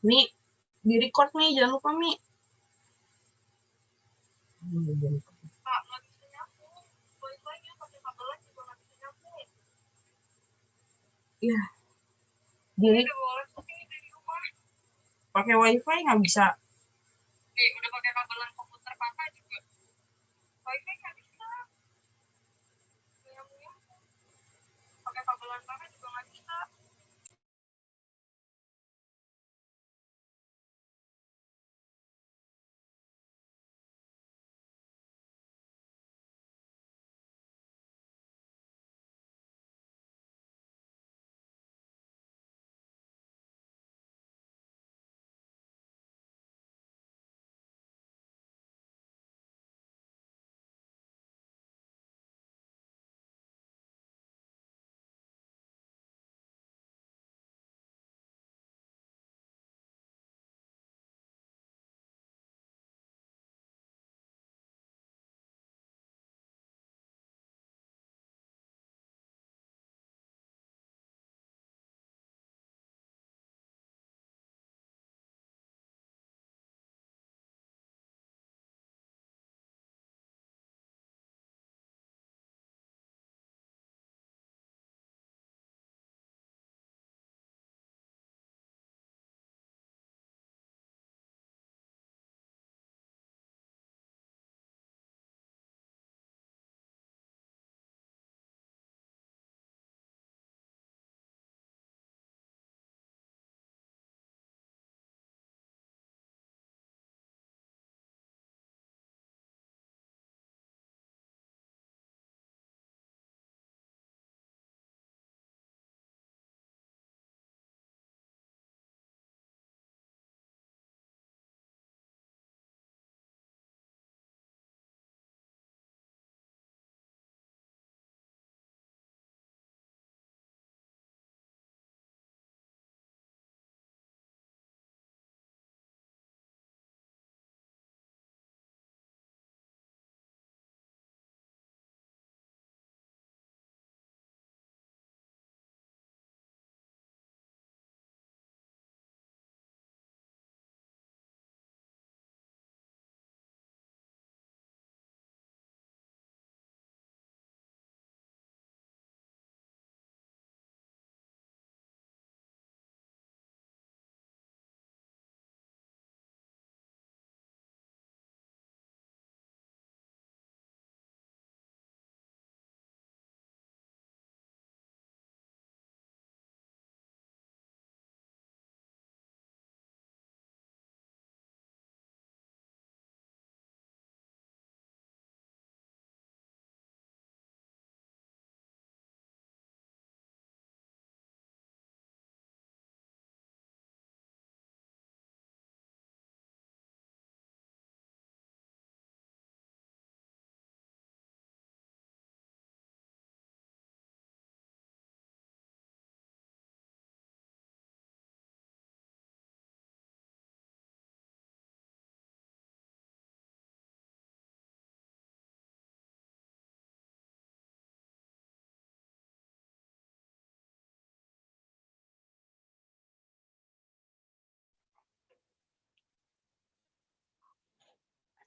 Mi, di-record nih, jangan lupa Mi. Kak, nggak bisa nyambung. Wifi-nya pakai kabelan juga nggak bisa nyambung. Iya. Ini udah bawa laptop ini dari rumah. Pakai wifi nggak bisa. Nih, udah pakai kabelan komputer kakak juga. Wifi nggak bisa. Nyambung-nyambung. Pakai kabelan kakak juga nggak bisa.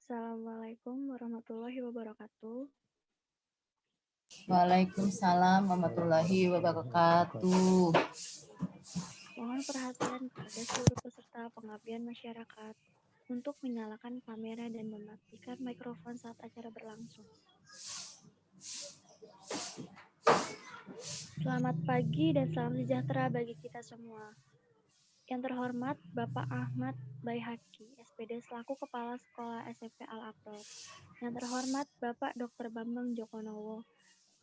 Assalamualaikum warahmatullahi wabarakatuh. Waalaikumsalam warahmatullahi wabarakatuh. Mohon perhatian kepada seluruh peserta pengabdian masyarakat untuk menyalakan kamera dan mematikan mikrofon saat acara berlangsung. Selamat pagi dan salam sejahtera bagi kita semua. Yang terhormat Bapak Ahmad Baihaqi, SPD selaku Kepala Sekolah SMP Al-Abror. Yang terhormat Bapak Dr. Bambang Jokonowo,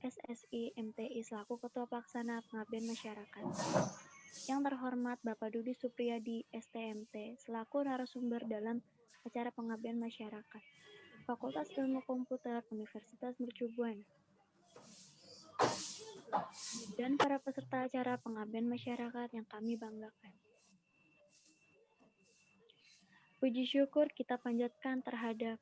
SSI MTI selaku Ketua Pelaksana Pengabdian Masyarakat. Yang terhormat Bapak Dudi Supriyadi, STMT, selaku narasumber dalam acara Pengabdian Masyarakat, Fakultas Ilmu Komputer Universitas Mercu Buana. Dan para peserta acara Pengabdian Masyarakat yang kami banggakan. Puji syukur kita panjatkan terhadap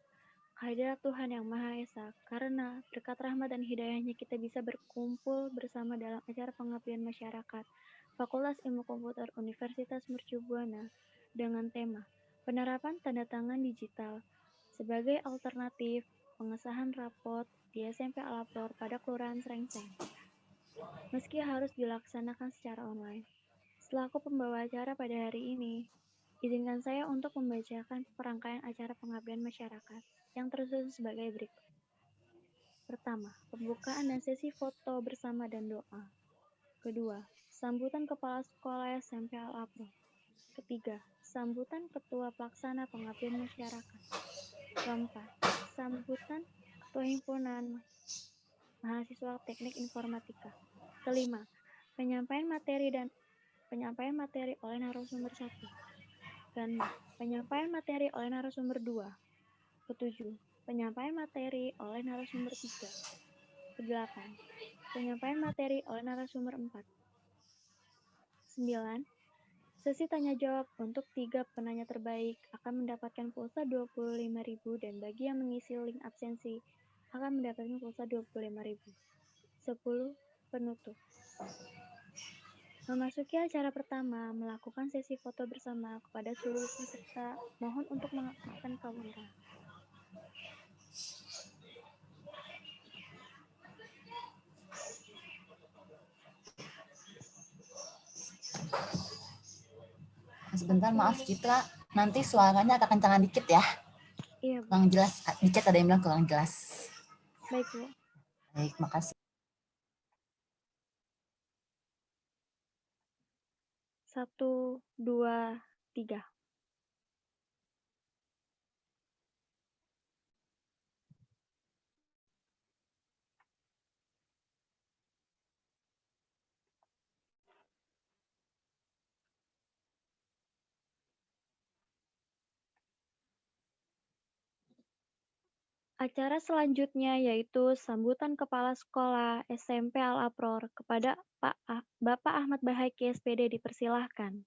kehadirat Tuhan Yang Maha Esa, karena berkat rahmat dan hidayahnya kita bisa berkumpul bersama dalam acara Pengabdian Masyarakat Fakultas Ilmu Komputer Universitas Mercu Buana dengan tema penerapan tanda tangan digital sebagai alternatif pengesahan rapot di SMP Al-Abror pada Kelurahan Srengseng. Meski harus dilaksanakan secara online. Selaku pembawa acara pada hari ini, izinkan saya untuk membacakan perangkaian acara pengabdian masyarakat yang tersusun sebagai berikut. Pertama, pembukaan dan sesi foto bersama dan doa. Kedua, sambutan Kepala Sekolah SMP Al-Abror. Ketiga, sambutan Ketua Pelaksana Pengabdian Masyarakat. Keempat, sambutan Ketua Himpunan Mahasiswa Teknik Informatika. Kelima, penyampaian materi oleh narasumber 1. Keenam, penyampaian materi oleh narasumber 2. Ketujuh, penyampaian materi oleh narasumber 3. Kedelapan, penyampaian materi oleh narasumber 4. 9. Sesi tanya jawab untuk 3 penanya terbaik akan mendapatkan pulsa 25.000 dan bagi yang mengisi link absensi akan mendapatkan pulsa 25.000. 10. Penutup. Memasuki acara pertama, melakukan sesi foto bersama kepada seluruh peserta. Mohon untuk mengaktifkan kamera. Sebentar, maaf Citra, nanti suaranya agak kencangan dikit ya. Iya, Bu. Kurang jelas, di chat ada yang bilang kurang jelas. Baik, Bu. Baik, makasih. 1, 2, 3. Acara selanjutnya yaitu sambutan Kepala Sekolah SMP Al-Abror kepada Bapak Ahmad Baihaqi SPD dipersilahkan.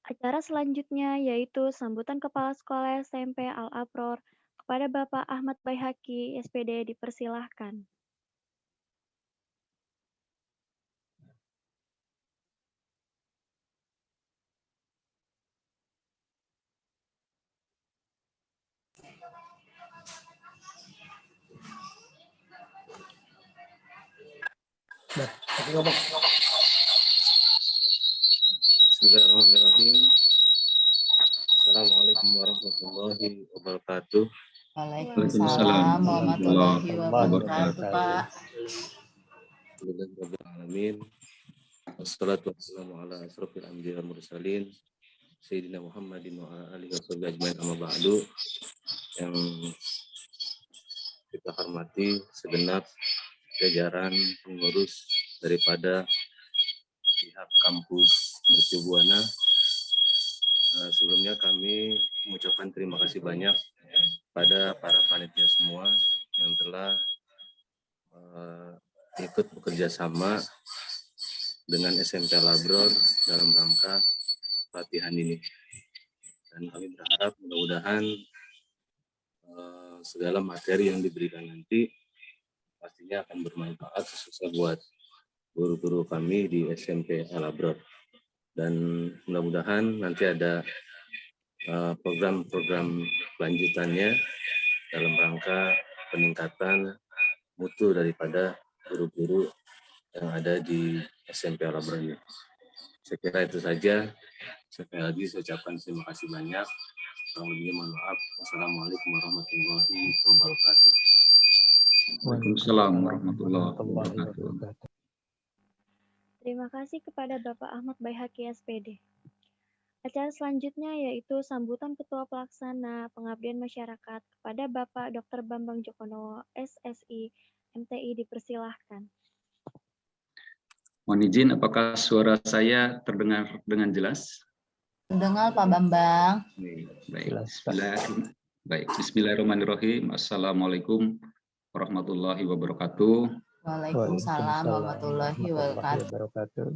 Acara selanjutnya yaitu sambutan Kepala Sekolah SMP Al-Abror kepada Bapak Ahmad Baihaqi SPD dipersilahkan. Bismillahirrahmanirrahim. Assalamualaikum warahmatullahi wabarakatuh. Waalaikumsalam warahmatullahi wabarakatuh, Pak. Alhamdulillahirrahmanirrahim. Wassalatu wassalamu ala asrofil anbiya wal mursalin Sayyidina Muhammadin wa ala alihi washabihi ajmain amma ba'du. Yang kita hormati segenap jajaran pengurus daripada pihak kampus Mercu Buana. Sebelumnya kami mengucapkan terima kasih banyak pada para panitia semua yang telah ikut bekerja sama dengan SMP Al-Abror dalam rangka pelatihan ini. Dan kami berharap mudah-mudahan segala materi yang diberikan nanti pastinya akan bermanfaat khususnya buat guru-guru kami di SMP Al-Abror. Dan mudah-mudahan nanti ada program-program lanjutannya dalam rangka peningkatan mutu daripada guru-guru yang ada di SMP Al-Abror ini. Saya kira itu saja. Sekali lagi saya ucapkan terima kasih banyak. Kurang lebihnya mohon maaf. Wassalamualaikum warahmatullahi wabarakatuh. Waalaikumsalam warahmatullahi wabarakatuh. Terima kasih kepada Bapak Ahmad Baihaqi SPD. Acara selanjutnya yaitu sambutan Ketua Pelaksana Pengabdian Masyarakat kepada Bapak Dr. Bambang Djokono, SSI, MTI dipersilahkan. Mohon izin, apakah suara saya terdengar dengan jelas? Terdengar Pak Bambang. Baik. Bismillahirrahmanirrahim. Baik, bismillahirrahmanirrahim. Assalamualaikum warahmatullahi wabarakatuh. Waalaikumsalam warahmatullahi wabarakatuh. wabarakatuh.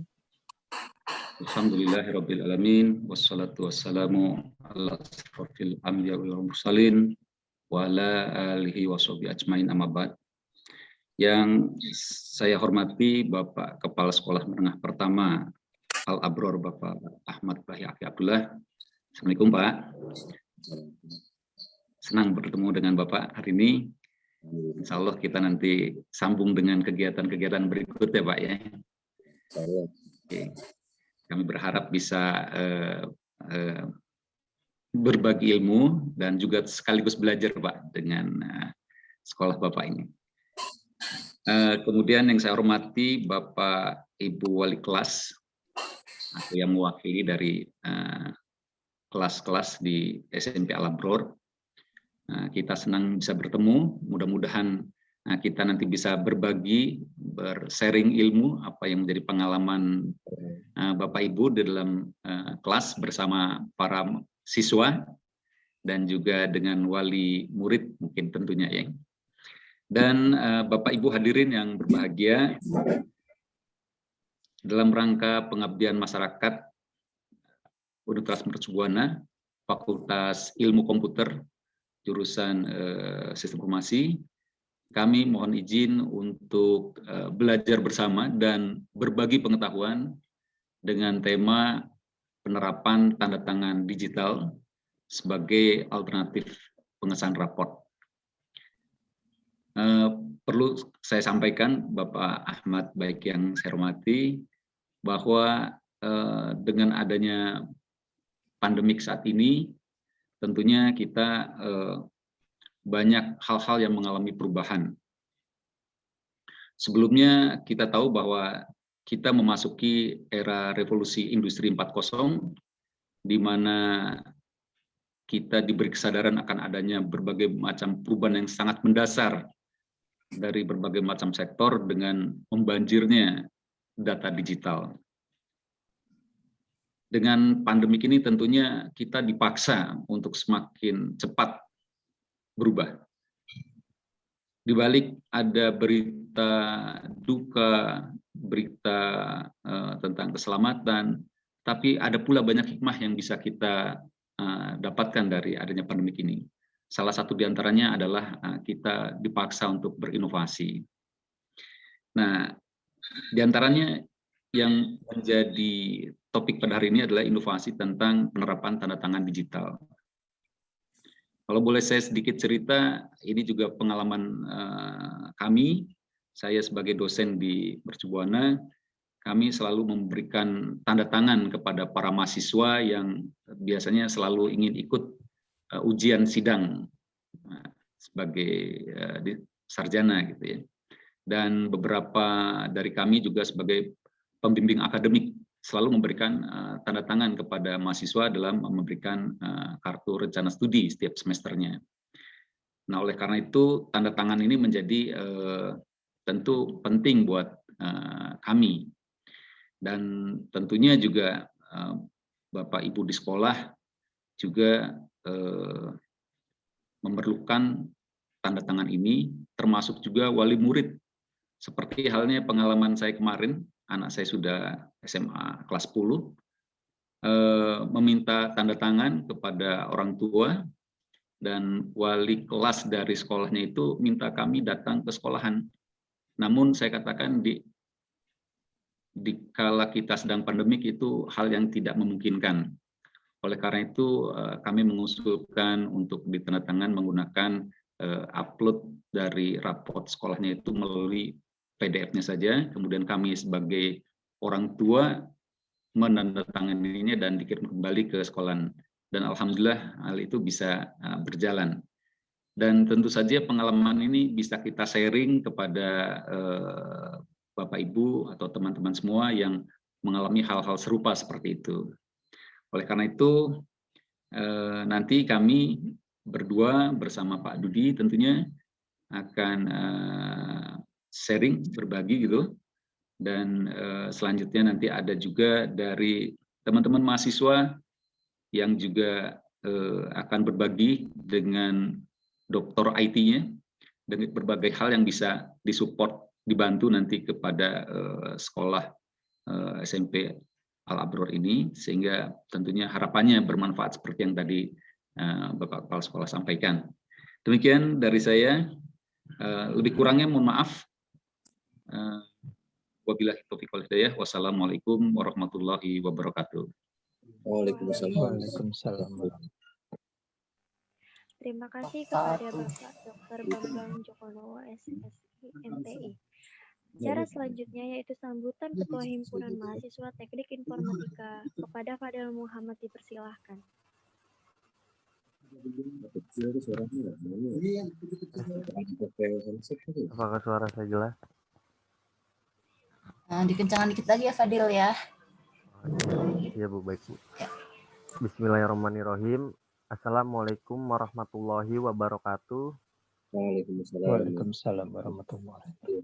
Alhamdulillahirabbil alamin wassalatu wassalamu ala asrofil anbiya wal mursalin wa ala alihi washabihi ajmain amma ba'd. Yang saya hormati Bapak Kepala Sekolah Menengah Pertama Al-Abror Bapak Ahmad Bahi Abdullah. Assalamualaikum Pak. Senang bertemu dengan Bapak hari ini. Insya Allah kita nanti sambung dengan kegiatan-kegiatan berikut ya Pak ya. Oke. Kami berharap bisa berbagi ilmu dan juga sekaligus belajar Pak dengan sekolah Bapak ini. Kemudian yang saya hormati Bapak Ibu Wali Kelas atau yang mewakili dari kelas-kelas di SMP Al-Abror. Kita senang bisa bertemu, mudah-mudahan kita nanti bisa berbagi, bersharing ilmu, apa yang menjadi pengalaman Bapak Ibu di dalam kelas bersama para siswa, dan juga dengan wali murid mungkin tentunya ya. Dan Bapak Ibu hadirin yang berbahagia, dalam rangka pengabdian masyarakat Universitas Mercu Buana, Fakultas Ilmu Komputer, jurusan Sistem Informasi, kami mohon izin untuk belajar bersama dan berbagi pengetahuan dengan tema penerapan tanda tangan digital sebagai alternatif pengesahan raport. Perlu saya sampaikan Bapak Ahmad baik yang saya hormati bahwa dengan adanya pandemik saat ini tentunya kita banyak hal-hal yang mengalami perubahan. Sebelumnya kita tahu bahwa kita memasuki era revolusi industri 4.0 di mana kita diberi kesadaran akan adanya berbagai macam perubahan yang sangat mendasar dari berbagai macam sektor dengan membanjirnya data digital. Dengan pandemik ini tentunya kita dipaksa untuk semakin cepat berubah. Di balik ada berita duka, berita tentang keselamatan, tapi ada pula banyak hikmah yang bisa kita dapatkan dari adanya pandemik ini. Salah satu diantaranya adalah kita dipaksa untuk berinovasi. Nah, diantaranya yang menjadi topik pada hari ini adalah inovasi tentang penerapan tanda tangan digital. Kalau boleh saya sedikit cerita, ini juga pengalaman kami. Saya sebagai dosen di Mercu Buana, kami selalu memberikan tanda tangan kepada para mahasiswa yang biasanya selalu ingin ikut ujian sidang sebagai sarjana gitu ya. Dan beberapa dari kami juga sebagai pembimbing akademik selalu memberikan tanda tangan kepada mahasiswa dalam memberikan kartu rencana studi setiap semesternya. Nah, oleh karena itu tanda tangan ini menjadi tentu penting buat kami. Dan tentunya juga Bapak Ibu di sekolah juga memerlukan tanda tangan ini, termasuk juga wali murid. Seperti halnya pengalaman saya kemarin, anak saya sudah SMA kelas 10, meminta tanda tangan kepada orang tua, dan wali kelas dari sekolahnya itu minta kami datang ke sekolahan. Namun saya katakan di kala kita sedang pandemik itu hal yang tidak memungkinkan. Oleh karena itu kami mengusulkan untuk ditandatangan menggunakan upload dari raport sekolahnya itu melalui PDF-nya saja, kemudian kami sebagai orang tua menandatanganinya dan dikirim kembali ke sekolah. Dan alhamdulillah hal itu bisa berjalan. Dan tentu saja pengalaman ini bisa kita sharing kepada Bapak Ibu atau teman-teman semua yang mengalami hal-hal serupa seperti itu. Oleh karena itu nanti kami berdua bersama Pak Dudi tentunya akan sharing, berbagi gitu. Dan selanjutnya nanti ada juga dari teman-teman mahasiswa yang juga akan berbagi dengan dokter IT-nya dengan berbagai hal yang bisa disupport, dibantu nanti kepada sekolah SMP Al-Abror ini, sehingga tentunya harapannya bermanfaat seperti yang tadi Bapak Kepala Sekolah sampaikan. Demikian dari saya, lebih kurangnya mohon maaf. Wabillahi taufiq wal hidayah. Wassalamualaikum warahmatullahi wabarakatuh. Waalaikumsalam. Terima kasih kepada Bapak Dr. Bambang Djokonowo, SSI, MTI. Acara selanjutnya yaitu sambutan Ketua Himpunan Mahasiswa Teknik Informatika kepada Fadel Muhammad, dipersilahkan. Apakah suara saya jelas? Dikencangkan dikit lagi ya Fadil ya. Iya Bu, baik Bu. Bismillahirrahmanirrahim. Assalamualaikum warahmatullahi wabarakatuh. Waalaikumsalam warahmatullahi wabarakatuh.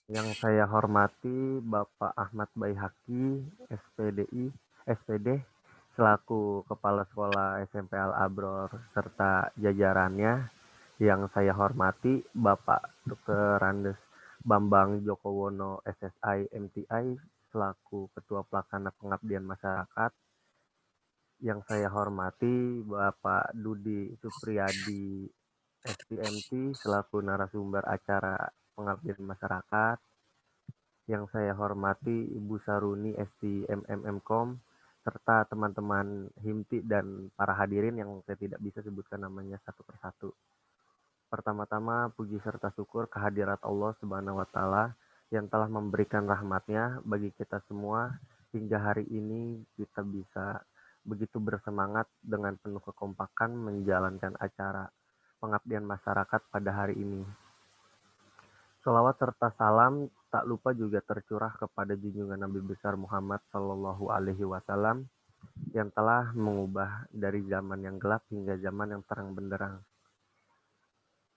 Yang saya hormati Bapak Ahmad Baihaqi, SPD, selaku Kepala Sekolah SMP Al-Abror serta jajarannya. Yang saya hormati Bapak Dr. Randes Bambang Djokowono, SSI, MTI, selaku Ketua Pelaksana Pengabdian Masyarakat. Yang saya hormati Bapak Dudi Supriyadi, STMT, selaku narasumber acara Pengabdian Masyarakat. Yang saya hormati Ibu Saruni, STMMMkom, serta teman-teman Himti dan para hadirin yang saya tidak bisa sebutkan namanya satu persatu. Pertama-tama puji serta syukur kehadirat Allah Subhanahu wa Ta'ala yang telah memberikan rahmatnya bagi kita semua hingga hari ini kita bisa begitu bersemangat dengan penuh kekompakan menjalankan acara pengabdian masyarakat pada hari ini. Sholawat serta salam tak lupa juga tercurah kepada junjungan Nabi besar Muhammad Sallallahu Alaihi Wasallam yang telah mengubah dari zaman yang gelap hingga zaman yang terang benderang.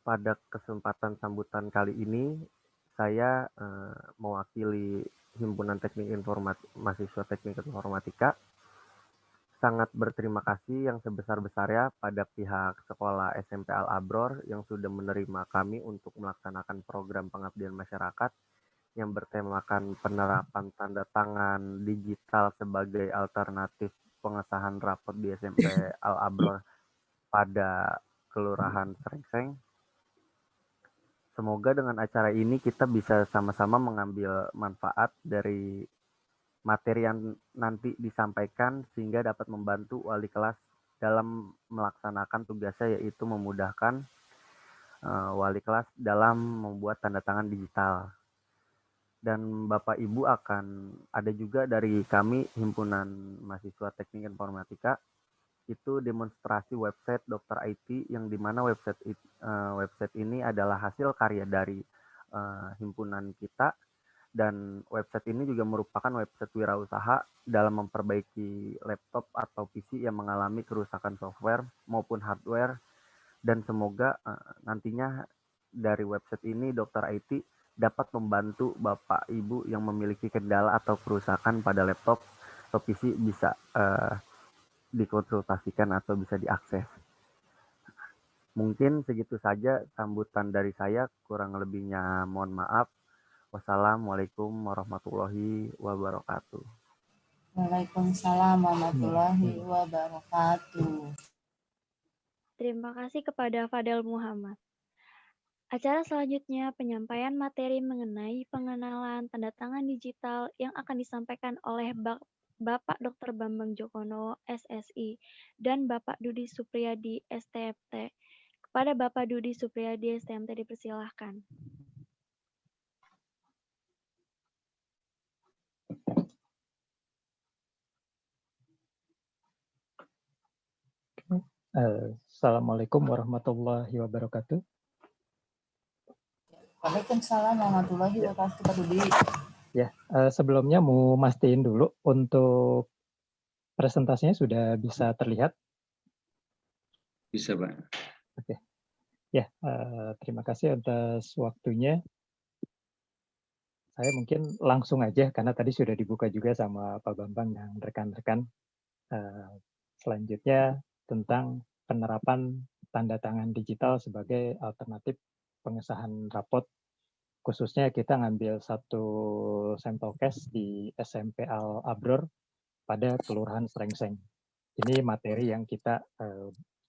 Pada kesempatan sambutan kali ini, saya mewakili Himpunan Teknik Mahasiswa Teknik Informatika sangat berterima kasih yang sebesar-besarnya pada pihak sekolah SMP Al-Abror yang sudah menerima kami untuk melaksanakan program pengabdian masyarakat yang bertemakan penerapan tanda tangan digital sebagai alternatif pengesahan rapot di SMP Al-Abror pada Kelurahan Srengseng. Semoga dengan acara ini kita bisa sama-sama mengambil manfaat dari materi yang nanti disampaikan sehingga dapat membantu wali kelas dalam melaksanakan tugasnya, yaitu memudahkan wali kelas dalam membuat tanda tangan digital. Dan Bapak Ibu akan ada juga dari kami Himpunan Mahasiswa Teknik Informatika itu demonstrasi website Dokter IT yang dimana website ini adalah hasil karya dari himpunan kita, dan website ini juga merupakan website wirausaha dalam memperbaiki laptop atau PC yang mengalami kerusakan software maupun hardware, dan semoga nantinya dari website ini Dokter IT dapat membantu Bapak Ibu yang memiliki kendala atau kerusakan pada laptop atau PC bisa dikonsultasikan atau bisa diakses. Mungkin segitu saja sambutan dari saya, kurang lebihnya mohon maaf. Wassalamualaikum warahmatullahi wabarakatuh. Waalaikumsalam warahmatullahi wabarakatuh. Terima kasih kepada Fadel Muhammad. Acara selanjutnya penyampaian materi mengenai pengenalan tanda tangan digital yang akan disampaikan oleh Bapak Dr. Bambang Djokonowo, SSI, dan Bapak Dudi Supriyadi, STMT. Kepada Bapak Dudi Supriyadi, STMT, dipersilahkan. Assalamualaikum warahmatullahi wabarakatuh. Waalaikumsalam warahmatullahi wabarakatuh, Pak Dudi. Ya, sebelumnya mau mastiin dulu untuk presentasinya sudah bisa terlihat? Bisa, Pak. Oke. Ya, terima kasih atas waktunya. Saya mungkin langsung aja karena tadi sudah dibuka juga sama Pak Bambang dan rekan-rekan. Selanjutnya tentang penerapan tanda tangan digital sebagai alternatif pengesahan rapot. Khususnya kita ngambil satu sampel case di SMP Al Abror pada Kelurahan Srengseng. Ini materi yang kita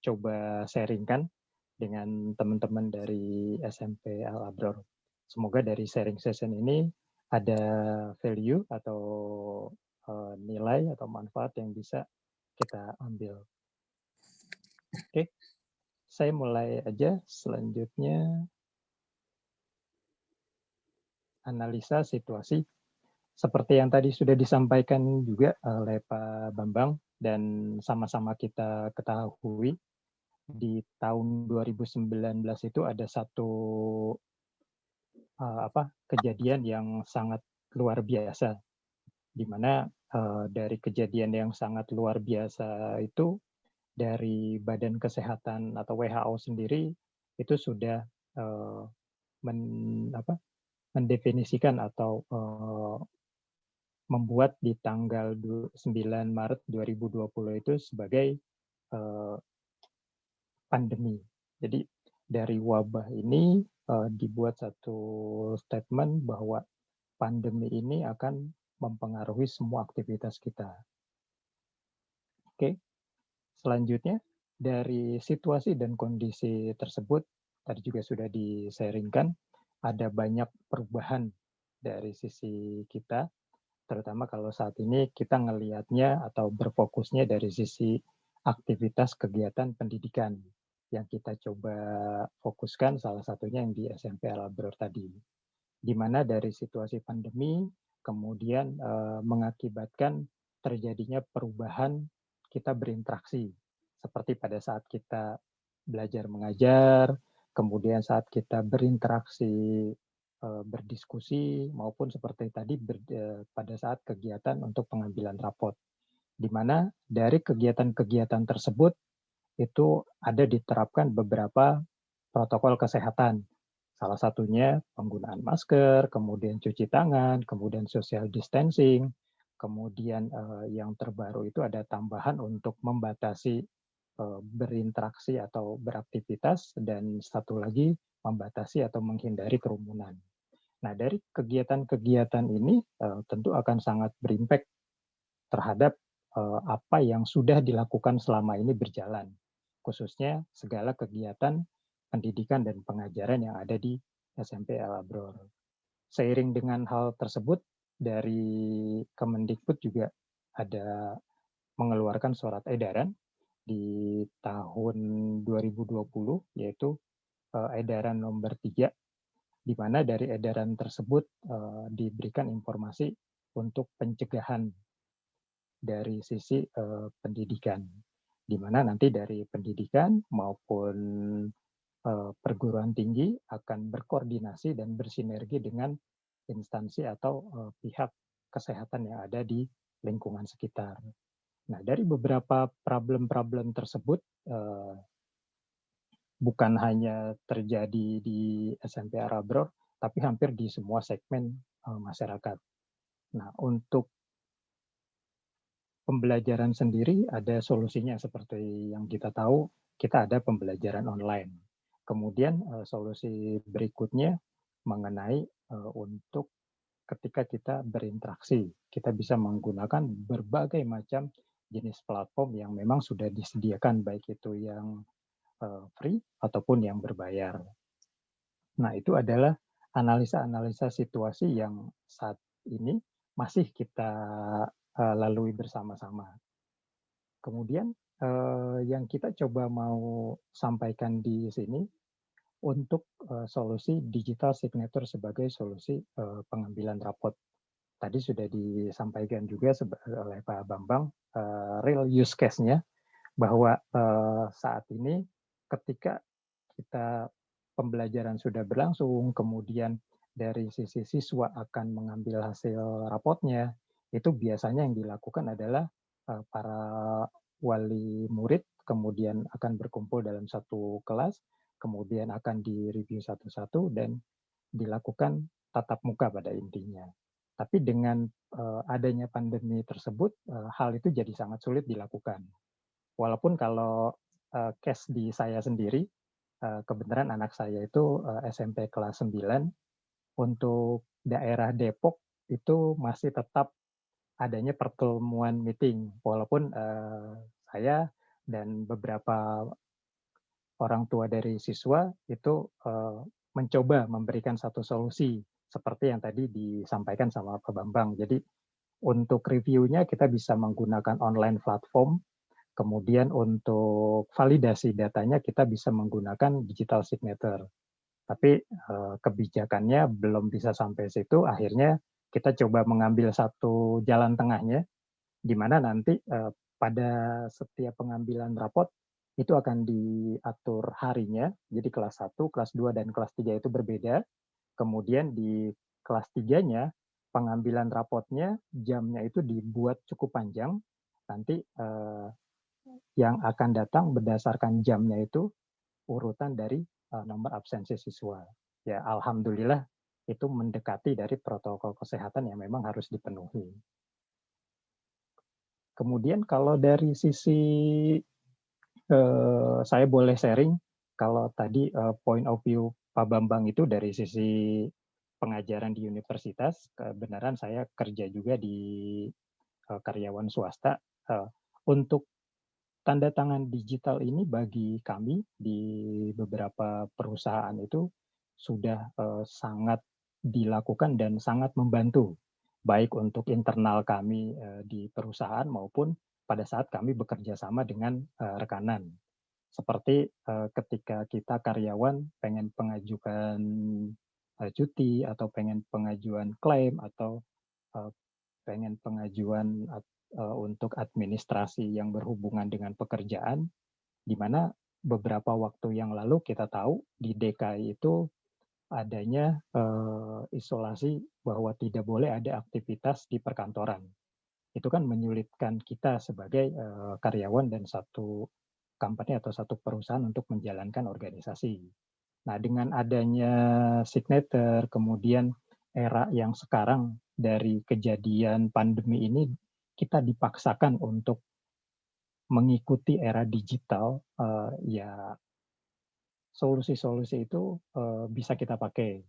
coba sharingkan dengan teman-teman dari SMP Al Abror. Semoga dari sharing session ini ada value atau nilai atau manfaat yang bisa kita ambil. Oke, saya mulai aja. Selanjutnya analisa situasi. Seperti yang tadi sudah disampaikan juga oleh Pak Bambang dan sama-sama kita ketahui, di tahun 2019 itu ada satu kejadian yang sangat luar biasa, di mana dari kejadian yang sangat luar biasa itu dari Badan Kesehatan atau WHO sendiri itu sudah mendefinisikan atau membuat di tanggal 9 Maret 2020 itu sebagai pandemi. Jadi dari wabah ini dibuat satu statement bahwa pandemi ini akan mempengaruhi semua aktivitas kita. Oke, selanjutnya dari situasi dan kondisi tersebut, tadi juga sudah di-sharingkan, ada banyak perubahan dari sisi kita, terutama kalau saat ini kita ngelihatnya atau berfokusnya dari sisi aktivitas kegiatan pendidikan yang kita coba fokuskan, salah satunya yang di SMP Al Abror tadi, di mana dari situasi pandemi kemudian mengakibatkan terjadinya perubahan kita berinteraksi, seperti pada saat kita belajar mengajar, kemudian saat kita berinteraksi berdiskusi, maupun seperti tadi pada saat kegiatan untuk pengambilan rapot, di mana dari kegiatan-kegiatan tersebut itu ada diterapkan beberapa protokol kesehatan. Salah satunya penggunaan masker, kemudian cuci tangan, kemudian social distancing, kemudian yang terbaru itu ada tambahan untuk membatasi berinteraksi atau beraktivitas, dan satu lagi membatasi atau menghindari kerumunan. Nah, dari kegiatan-kegiatan ini tentu akan sangat berimpact terhadap apa yang sudah dilakukan selama ini berjalan, khususnya segala kegiatan pendidikan dan pengajaran yang ada di SMP Al Abror. Seiring dengan hal tersebut, dari Kemendikbud juga ada mengeluarkan surat edaran di tahun 2020, yaitu edaran nomor 3, di mana dari edaran tersebut diberikan informasi untuk pencegahan dari sisi pendidikan, di mana nanti dari pendidikan maupun perguruan tinggi akan berkoordinasi dan bersinergi dengan instansi atau pihak kesehatan yang ada di lingkungan sekitar. Nah, dari beberapa problem-problem tersebut, bukan hanya terjadi di SMP Al Abror, tapi hampir di semua segmen masyarakat. Nah, untuk pembelajaran sendiri ada solusinya, seperti yang kita tahu, kita ada pembelajaran online. Kemudian solusi berikutnya mengenai untuk ketika kita berinteraksi, kita bisa menggunakan berbagai macam jenis platform yang memang sudah disediakan, baik itu yang free ataupun yang berbayar. Nah, itu adalah analisa-analisa situasi yang saat ini masih kita lalui bersama-sama. Kemudian yang kita coba mau sampaikan di sini untuk solusi digital signature sebagai solusi pengambilan rapot. Tadi sudah disampaikan juga oleh Pak Bambang real use case-nya, bahwa saat ini ketika kita pembelajaran sudah berlangsung, kemudian dari sisi siswa akan mengambil hasil rapotnya, itu biasanya yang dilakukan adalah para wali murid kemudian akan berkumpul dalam satu kelas, kemudian akan direview satu-satu dan dilakukan tatap muka pada intinya. Tapi dengan adanya pandemi tersebut, hal itu jadi sangat sulit dilakukan. Walaupun kalau case di saya sendiri, kebenaran anak saya itu SMP kelas 9, untuk daerah Depok itu masih tetap adanya pertemuan meeting, walaupun saya dan beberapa orang tua dari siswa itu mencoba memberikan satu solusi seperti yang tadi disampaikan sama Pak Bambang. Jadi untuk reviewnya kita bisa menggunakan online platform, kemudian untuk validasi datanya kita bisa menggunakan digital signature. Tapi kebijakannya belum bisa sampai situ, akhirnya kita coba mengambil satu jalan tengahnya, di mana nanti pada setiap pengambilan rapot itu akan diatur harinya, jadi kelas 1, kelas 2, dan kelas 3 itu berbeda. Kemudian di kelas 3-nya, pengambilan rapotnya, jamnya itu dibuat cukup panjang, nanti yang akan datang berdasarkan jamnya itu urutan dari nomor absensi siswa. Ya, alhamdulillah itu mendekati dari protokol kesehatan yang memang harus dipenuhi. Kemudian kalau dari sisi saya boleh sharing, kalau tadi point of view Pak Bambang itu dari sisi pengajaran di universitas, kebenaran saya kerja juga di karyawan swasta. Untuk tanda tangan digital ini bagi kami di beberapa perusahaan itu sudah sangat dilakukan dan sangat membantu, baik untuk internal kami di perusahaan maupun pada saat kami bekerja sama dengan rekanan. Seperti ketika kita karyawan pengen pengajukan cuti atau pengen pengajuan klaim atau pengen pengajuan untuk administrasi yang berhubungan dengan pekerjaan, di mana beberapa waktu yang lalu kita tahu di DKI itu adanya isolasi bahwa tidak boleh ada aktivitas di perkantoran. Itu kan menyulitkan kita sebagai karyawan dan satu company atau satu perusahaan untuk menjalankan organisasi. Nah, dengan adanya signature, kemudian era yang sekarang dari kejadian pandemi ini, kita dipaksakan untuk mengikuti era digital, ya solusi-solusi itu bisa kita pakai.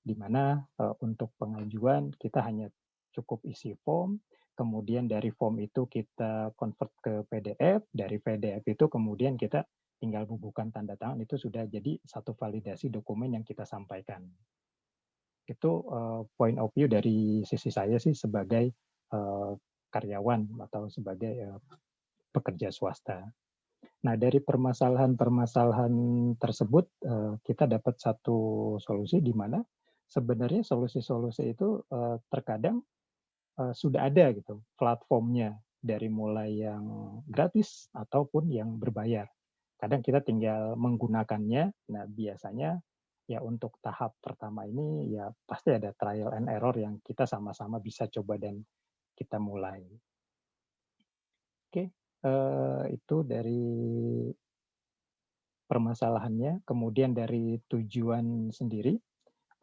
Di mana untuk pengajuan kita hanya cukup isi form, kemudian dari form itu kita convert ke PDF, dari PDF itu kemudian kita tinggal bubuhkan tanda tangan, itu sudah jadi satu validasi dokumen yang kita sampaikan. Itu point of view dari sisi saya sih sebagai karyawan atau sebagai pekerja swasta. Nah, dari permasalahan-permasalahan tersebut kita dapat satu solusi di mana sebenarnya solusi-solusi itu terkadang sudah ada gitu platformnya, dari mulai yang gratis ataupun yang berbayar. Kadang kita tinggal menggunakannya. Nah, biasanya ya untuk tahap pertama ini ya pasti ada trial and error yang kita sama-sama bisa coba dan kita mulai. Oke, itu dari permasalahannya. Kemudian dari tujuan sendiri,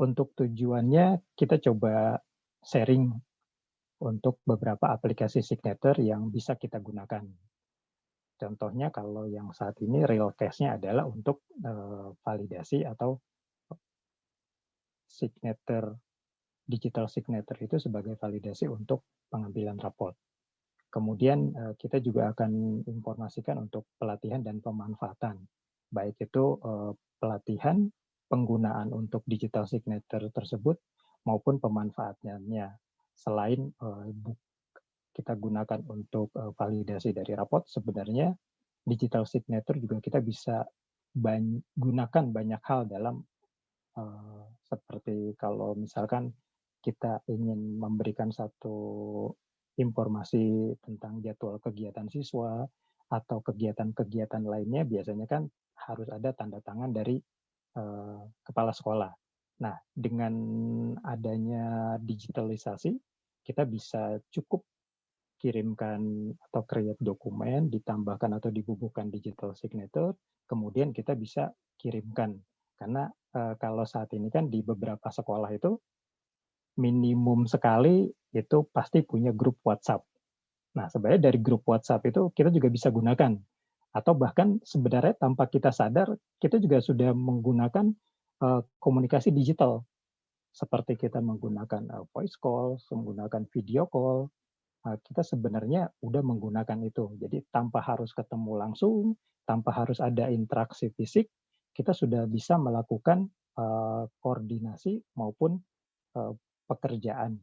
untuk tujuannya kita coba sharing untuk beberapa aplikasi signature yang bisa kita gunakan. Contohnya kalau yang saat ini real case-nya adalah untuk validasi atau signature, digital signature itu sebagai validasi untuk pengambilan raport. Kemudian kita juga akan informasikan untuk pelatihan dan pemanfaatan, baik itu pelatihan penggunaan untuk digital signature tersebut maupun pemanfaatannya. Selain kita gunakan untuk validasi dari raport, sebenarnya digital signature juga kita bisa gunakan banyak hal dalam seperti kalau misalkan kita ingin memberikan satu informasi tentang jadwal kegiatan siswa atau kegiatan-kegiatan lainnya, biasanya kan harus ada tanda tangan dari kepala sekolah. Nah, dengan adanya digitalisasi, kita bisa cukup kirimkan atau create dokumen, ditambahkan atau dibubuhkan digital signature, kemudian kita bisa kirimkan. Karena kalau saat ini kan di beberapa sekolah itu minimum sekali itu pasti punya grup WhatsApp. Nah, sebenarnya dari grup WhatsApp itu kita juga bisa gunakan Atau bahkan sebenarnya tanpa kita sadar, kita juga sudah menggunakan komunikasi digital. Seperti kita menggunakan voice call, menggunakan video call, kita sebenarnya udah menggunakan itu. Jadi tanpa harus ketemu langsung, tanpa harus ada interaksi fisik, kita sudah bisa melakukan koordinasi maupun pekerjaan.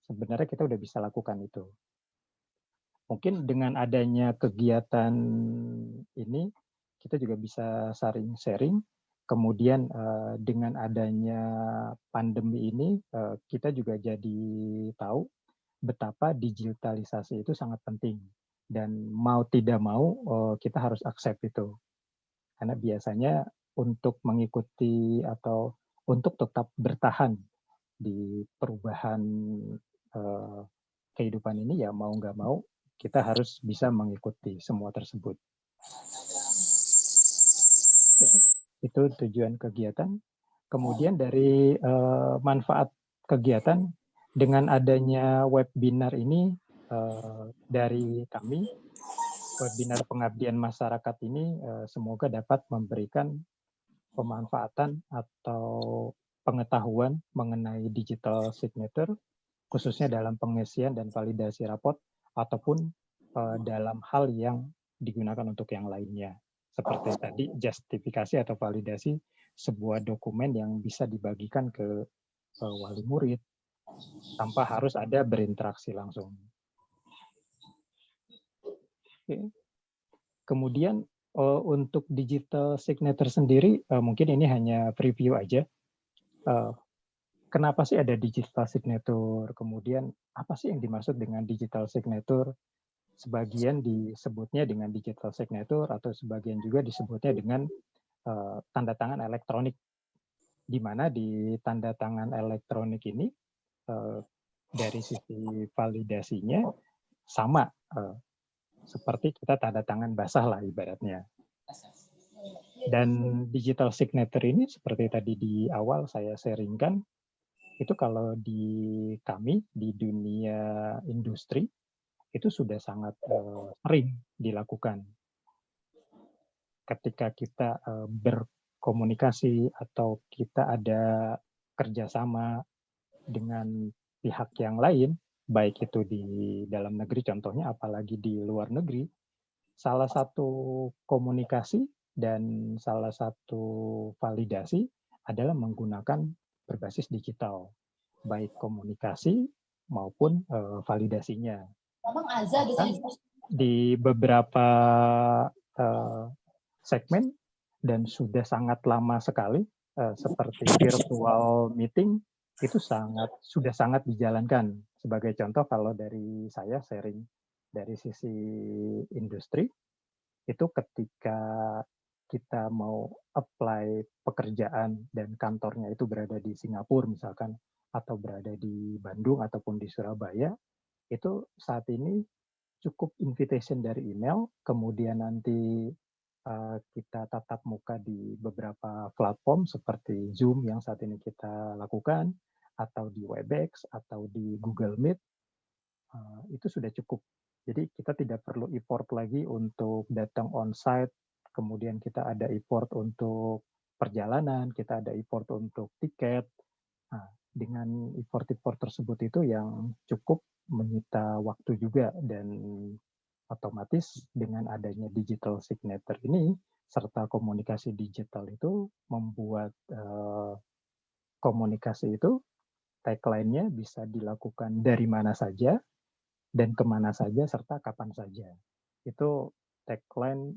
Sebenarnya kita udah bisa lakukan itu. Mungkin dengan adanya kegiatan ini, kita juga bisa sharing-sharing. Kemudian dengan adanya pandemi ini, kita juga jadi tahu betapa digitalisasi itu sangat penting. Dan mau tidak mau, kita harus accept itu. Karena biasanya untuk mengikuti atau untuk tetap bertahan di perubahan kehidupan ini, ya mau nggak mau, kita harus bisa mengikuti semua tersebut. Itu tujuan kegiatan. Kemudian dari manfaat kegiatan, dengan adanya webinar ini dari kami, webinar pengabdian masyarakat ini semoga dapat memberikan pemanfaatan atau pengetahuan mengenai digital signature, khususnya dalam pengisian dan validasi rapot, ataupun dalam hal yang digunakan untuk yang lainnya. Seperti tadi, justifikasi atau validasi sebuah dokumen yang bisa dibagikan ke wali murid, tanpa harus ada berinteraksi langsung. Oke. Kemudian untuk digital signature sendiri, mungkin ini hanya preview aja. Kenapa sih ada digital signature? Kemudian apa sih yang dimaksud dengan digital signature? Sebagian disebutnya dengan digital signature atau sebagian juga disebutnya dengan tanda tangan elektronik. Di mana di tanda tangan elektronik ini dari sisi validasinya sama seperti kita tanda tangan basah lah ibaratnya. Dan digital signature ini seperti tadi di awal saya sharingkan, itu kalau di kami di dunia industri itu sudah sangat sering dilakukan. Ketika kita berkomunikasi atau kita ada kerjasama dengan pihak yang lain, baik itu di dalam negeri contohnya, apalagi di luar negeri, salah satu komunikasi dan salah satu validasi adalah menggunakan berbasis digital, baik komunikasi maupun validasinya. Di beberapa segmen dan sudah sangat lama sekali, seperti virtual meeting, itu sudah sangat dijalankan. Sebagai contoh, kalau dari saya sharing dari sisi industri, itu ketika kita mau apply pekerjaan dan kantornya itu berada di Singapura misalkan, atau berada di Bandung ataupun di Surabaya, itu saat ini cukup invitation dari email, kemudian nanti kita tatap muka di beberapa platform seperti Zoom yang saat ini kita lakukan, atau di Webex, atau di Google Meet, itu sudah cukup. Jadi kita tidak perlu effort lagi untuk datang on-site, kemudian kita ada effort untuk perjalanan, kita ada effort untuk tiket. Nah, dengan effort-effort tersebut itu yang cukup menyita waktu juga, dan otomatis dengan adanya digital signature ini serta komunikasi digital itu membuat komunikasi itu tagline-nya bisa dilakukan dari mana saja dan kemana saja serta kapan saja. Itu tagline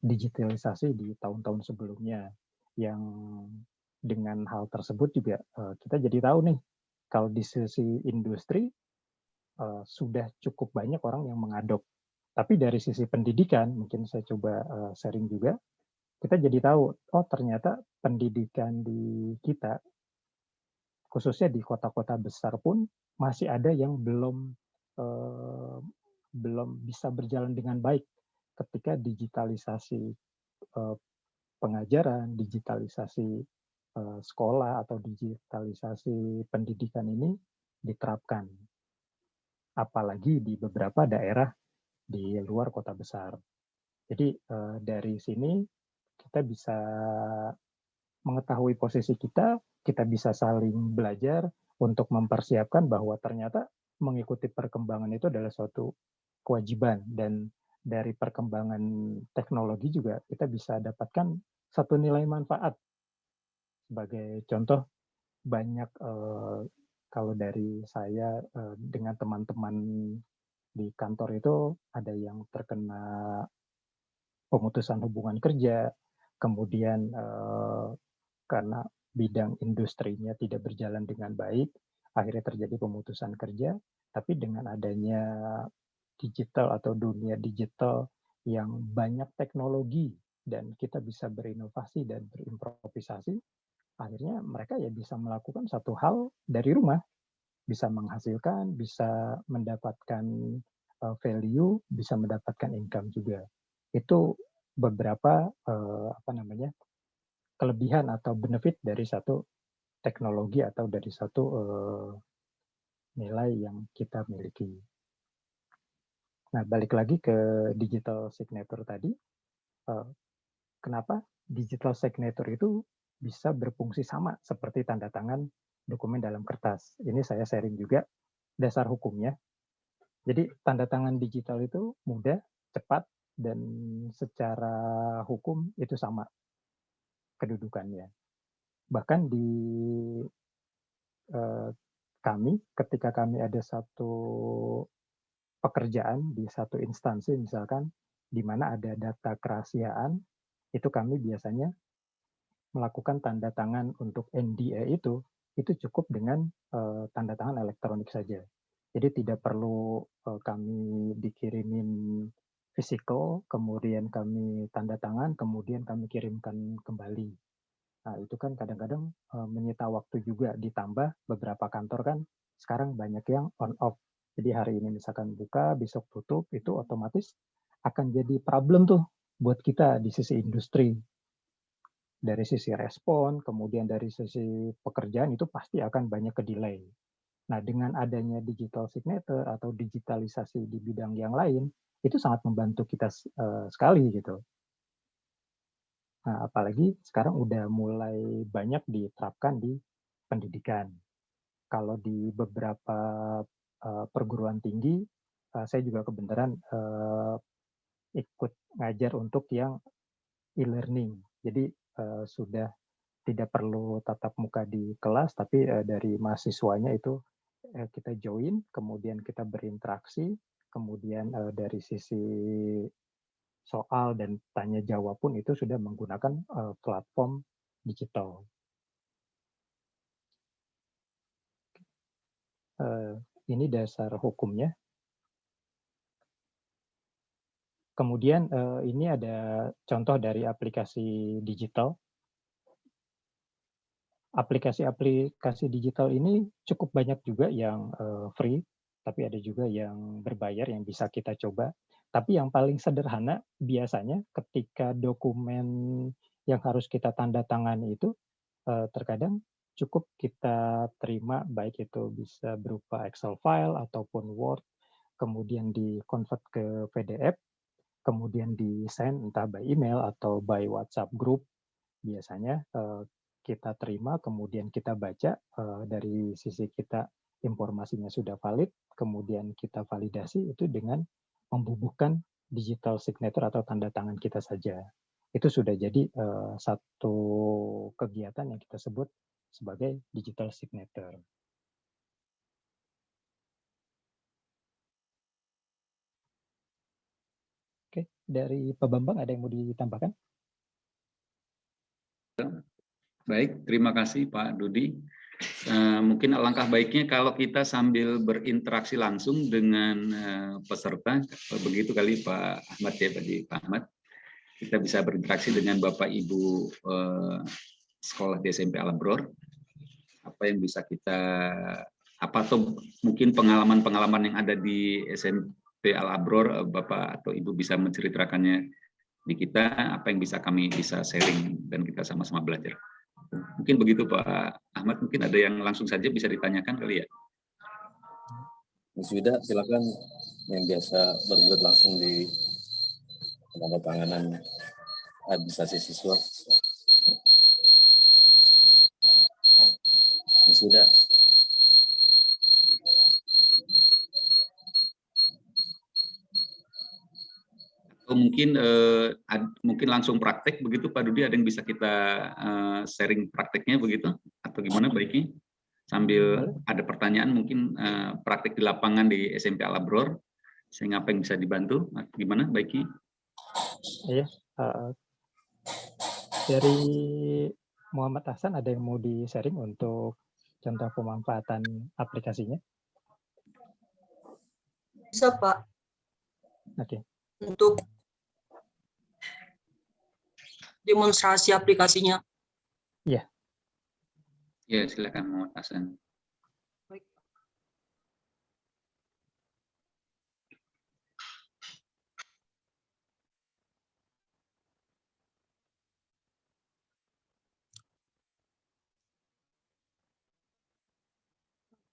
digitalisasi di tahun-tahun sebelumnya, yang dengan hal tersebut juga kita jadi tahu nih, kalau di sisi industri sudah cukup banyak orang yang mengadop. Tapi dari sisi pendidikan, mungkin saya coba sharing juga, kita jadi tahu, oh ternyata pendidikan di kita, khususnya di kota-kota besar pun, masih ada yang belum bisa berjalan dengan baik ketika digitalisasi pengajaran, digitalisasi sekolah, atau digitalisasi pendidikan ini diterapkan. Apalagi di beberapa daerah di luar kota besar. Jadi dari sini kita bisa mengetahui posisi kita bisa saling belajar untuk mempersiapkan bahwa ternyata mengikuti perkembangan itu adalah suatu kewajiban, dan dari perkembangan teknologi juga kita bisa dapatkan satu nilai manfaat. Sebagai contoh, banyak kalau dari saya dengan teman-teman di kantor itu ada yang terkena pemutusan hubungan kerja, kemudian karena bidang industrinya tidak berjalan dengan baik, akhirnya terjadi pemutusan kerja. Tapi dengan adanya digital atau dunia digital yang banyak teknologi dan kita bisa berinovasi dan berimprovisasi, akhirnya mereka ya bisa melakukan satu hal dari rumah, bisa menghasilkan, bisa mendapatkan value, bisa mendapatkan income juga. Itu beberapa kelebihan atau benefit dari satu teknologi atau dari satu nilai yang kita miliki. Nah, balik lagi ke digital signature tadi, kenapa digital signature itu bisa berfungsi sama seperti tanda tangan dokumen dalam kertas. Ini saya sharing juga dasar hukumnya. Jadi tanda tangan digital itu mudah, cepat, dan secara hukum itu sama kedudukannya. Bahkan di kami, ketika kami ada satu pekerjaan di satu instansi misalkan, di mana ada data kerahasiaan, itu kami biasanya melakukan tanda tangan untuk NDA itu cukup dengan tanda tangan elektronik saja. Jadi tidak perlu kami dikirimin physical, kemudian kami tanda tangan, kemudian kami kirimkan kembali. Nah, itu kan kadang-kadang menyita waktu juga, ditambah beberapa kantor kan sekarang banyak yang on-off. Jadi hari ini misalkan buka, besok tutup, itu otomatis akan jadi problem tuh buat kita di sisi industri. Dari sisi respon, kemudian dari sisi pekerjaan itu pasti akan banyak ke-delay. Nah, dengan adanya digital signature atau digitalisasi di bidang yang lain, itu sangat membantu kita sekali gitu. Nah, apalagi sekarang udah mulai banyak diterapkan di pendidikan. Kalau di beberapa perguruan tinggi, saya juga kebenaran ikut ngajar untuk yang e-learning. Jadi sudah tidak perlu tatap muka di kelas, tapi dari mahasiswanya itu kita join, kemudian kita berinteraksi, kemudian dari sisi soal dan tanya jawab pun itu sudah menggunakan platform digital. Ini dasar hukumnya. Kemudian ini ada contoh dari aplikasi digital. Aplikasi-aplikasi digital ini cukup banyak juga yang free, tapi ada juga yang berbayar yang bisa kita coba. Tapi yang paling sederhana biasanya ketika dokumen yang harus kita tanda tangani itu terkadang cukup kita terima, baik itu bisa berupa Excel file ataupun Word, kemudian di-convert ke PDF, kemudian di-send entah by email atau by WhatsApp group. Biasanya kita terima, kemudian kita baca, dari sisi kita informasinya sudah valid, kemudian kita validasi itu dengan membubuhkan digital signature atau tanda tangan kita saja. Itu sudah jadi satu kegiatan yang kita sebut sebagai digital signature. Oke, dari Pak Bambang ada yang mau ditambahkan? Baik, terima kasih Pak Dudi. Mungkin alangkah baiknya kalau kita sambil berinteraksi langsung dengan peserta, begitu kali Pak Ahmad ya, tadi Pak Ahmad, kita bisa berinteraksi dengan Bapak Ibu sekolah di SMP Al-Abror. Apa yang bisa kita, atau mungkin pengalaman-pengalaman yang ada di SMP Al-Abror, Bapak atau Ibu bisa menceritakannya di kita, apa yang kami bisa sharing dan kita sama-sama belajar. Mungkin begitu Pak Ahmad, mungkin ada yang langsung saja bisa ditanyakan kali ya. Mas Wida, silakan yang biasa berbuat langsung di penandatanganan administrasi siswa. Sudah. Atau mungkin mungkin langsung praktek begitu Pak Dudi, ada yang bisa kita sharing prakteknya begitu atau gimana baiknya? Sambil ada pertanyaan mungkin praktek di lapangan di SMP Al Abror, sehingga apa yang bisa dibantu? Gimana baiknya? Iya, dari Muhammad Hasan ada yang mau di-sharing untuk contoh pemanfaatan aplikasinya? Bisa, Pak. Oke. Untuk demonstrasi aplikasinya. Iya. Ya, silakan Muhammad Hasan. Baik.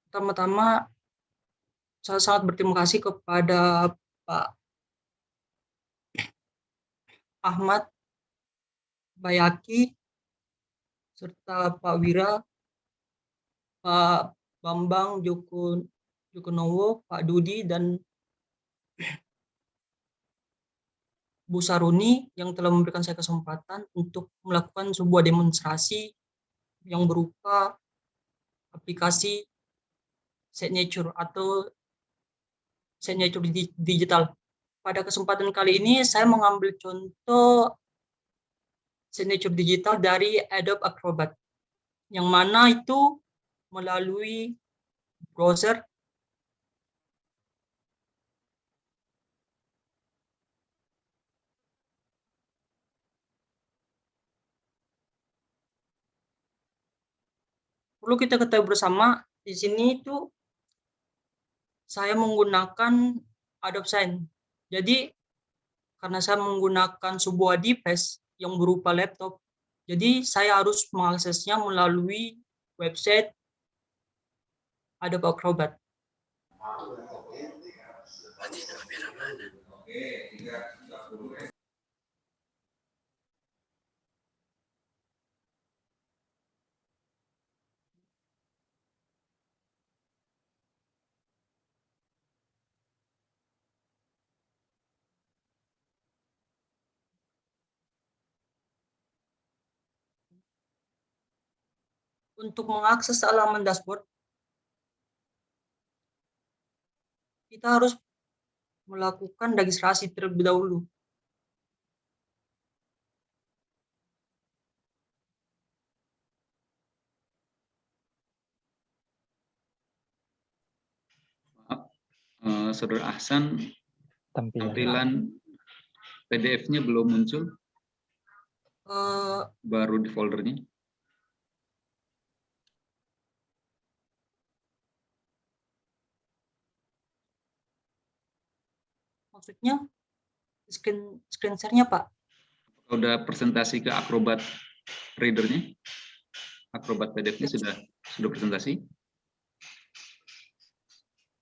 Pertama-tama, saya sangat berterima kasih kepada Pak Ahmad Bayhaqi, serta Pak Wira, Pak Bambang Jokonowo, Pak Dudi, dan Bu Saruni yang telah memberikan saya kesempatan untuk melakukan sebuah demonstrasi yang berupa aplikasi signature atau signature digital. Pada kesempatan kali ini saya mengambil contoh signature digital dari Adobe Acrobat, yang mana itu melalui browser perlu kita ketahui bersama di sini itu saya menggunakan Adobe Sign. Jadi karena saya menggunakan sebuah device yang berupa laptop, jadi saya harus mengaksesnya melalui website Adobe Acrobat. Untuk mengakses halaman dashboard, kita harus melakukan registrasi terlebih dahulu. Saudara Ahsan, tampilan PDF-nya belum muncul, baru di foldernya. Maksudnya screen share-nya, Pak? Udah presentasi ke Acrobat Reader-nya? Acrobat PDF-nya sudah presentasi?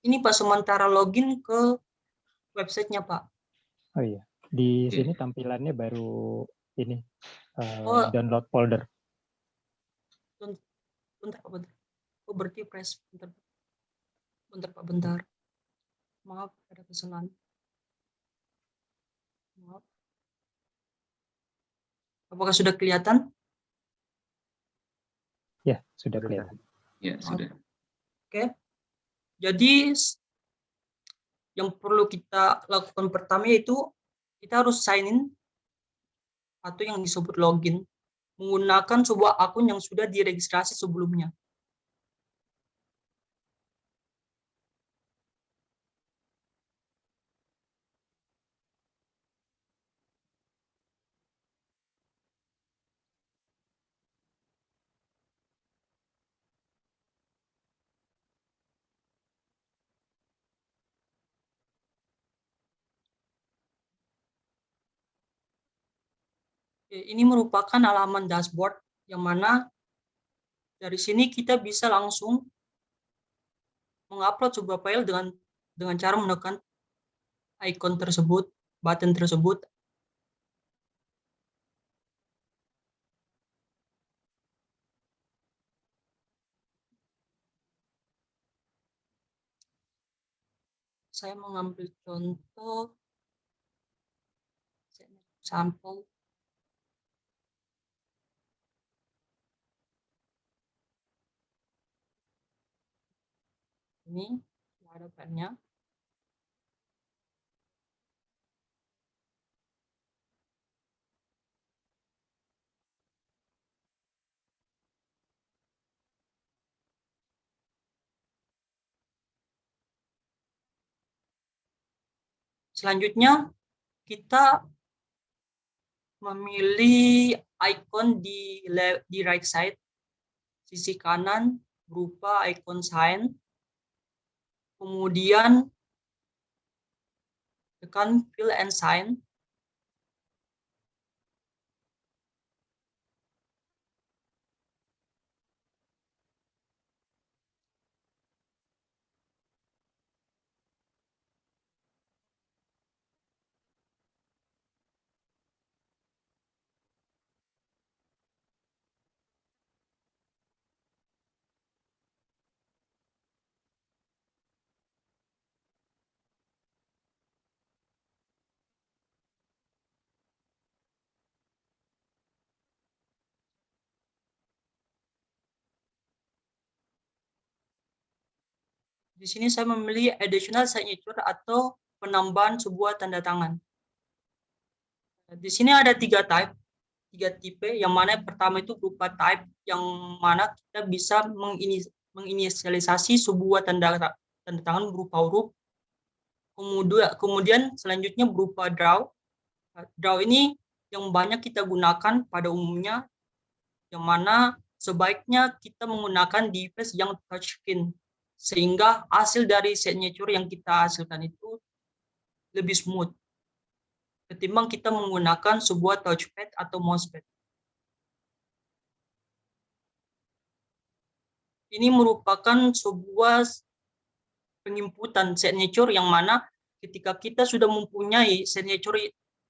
Ini Pak, sementara login ke websitenya, Pak. Oh iya, di sini tampilannya baru ini download folder. Bentar, Pak, bentar. Oh, berarti press bentar. Bentar, Pak, bentar. Maaf, ada kesalahan. Maaf. Apakah sudah kelihatan? Ya, sudah kelihatan. Ya, sudah. Oke. Jadi yang perlu kita lakukan pertama yaitu kita harus sign in atau yang disebut login menggunakan sebuah akun yang sudah diregistrasi sebelumnya. Ini merupakan halaman dashboard yang mana dari sini kita bisa langsung mengupload sebuah file dengan cara menekan icon tersebut, button tersebut, saya mengambil contoh sampel. Ini ada filenya. Selanjutnya kita memilih icon di right side sisi kanan berupa icon sign. Kemudian tekan fill and sign. Di sini saya memilih additional signature atau penambahan sebuah tanda tangan. Di sini ada tiga tipe, yang mana yang pertama itu berupa type, yang mana kita bisa menginisialisasi sebuah tanda tangan berupa huruf. Kemudian selanjutnya berupa draw. Draw ini yang banyak kita gunakan pada umumnya, yang mana sebaiknya kita menggunakan device yang touchscreen, sehingga hasil dari signature yang kita hasilkan itu lebih smooth ketimbang kita menggunakan sebuah touchpad atau mousepad. Ini merupakan sebuah penginputan signature yang mana ketika kita sudah mempunyai signature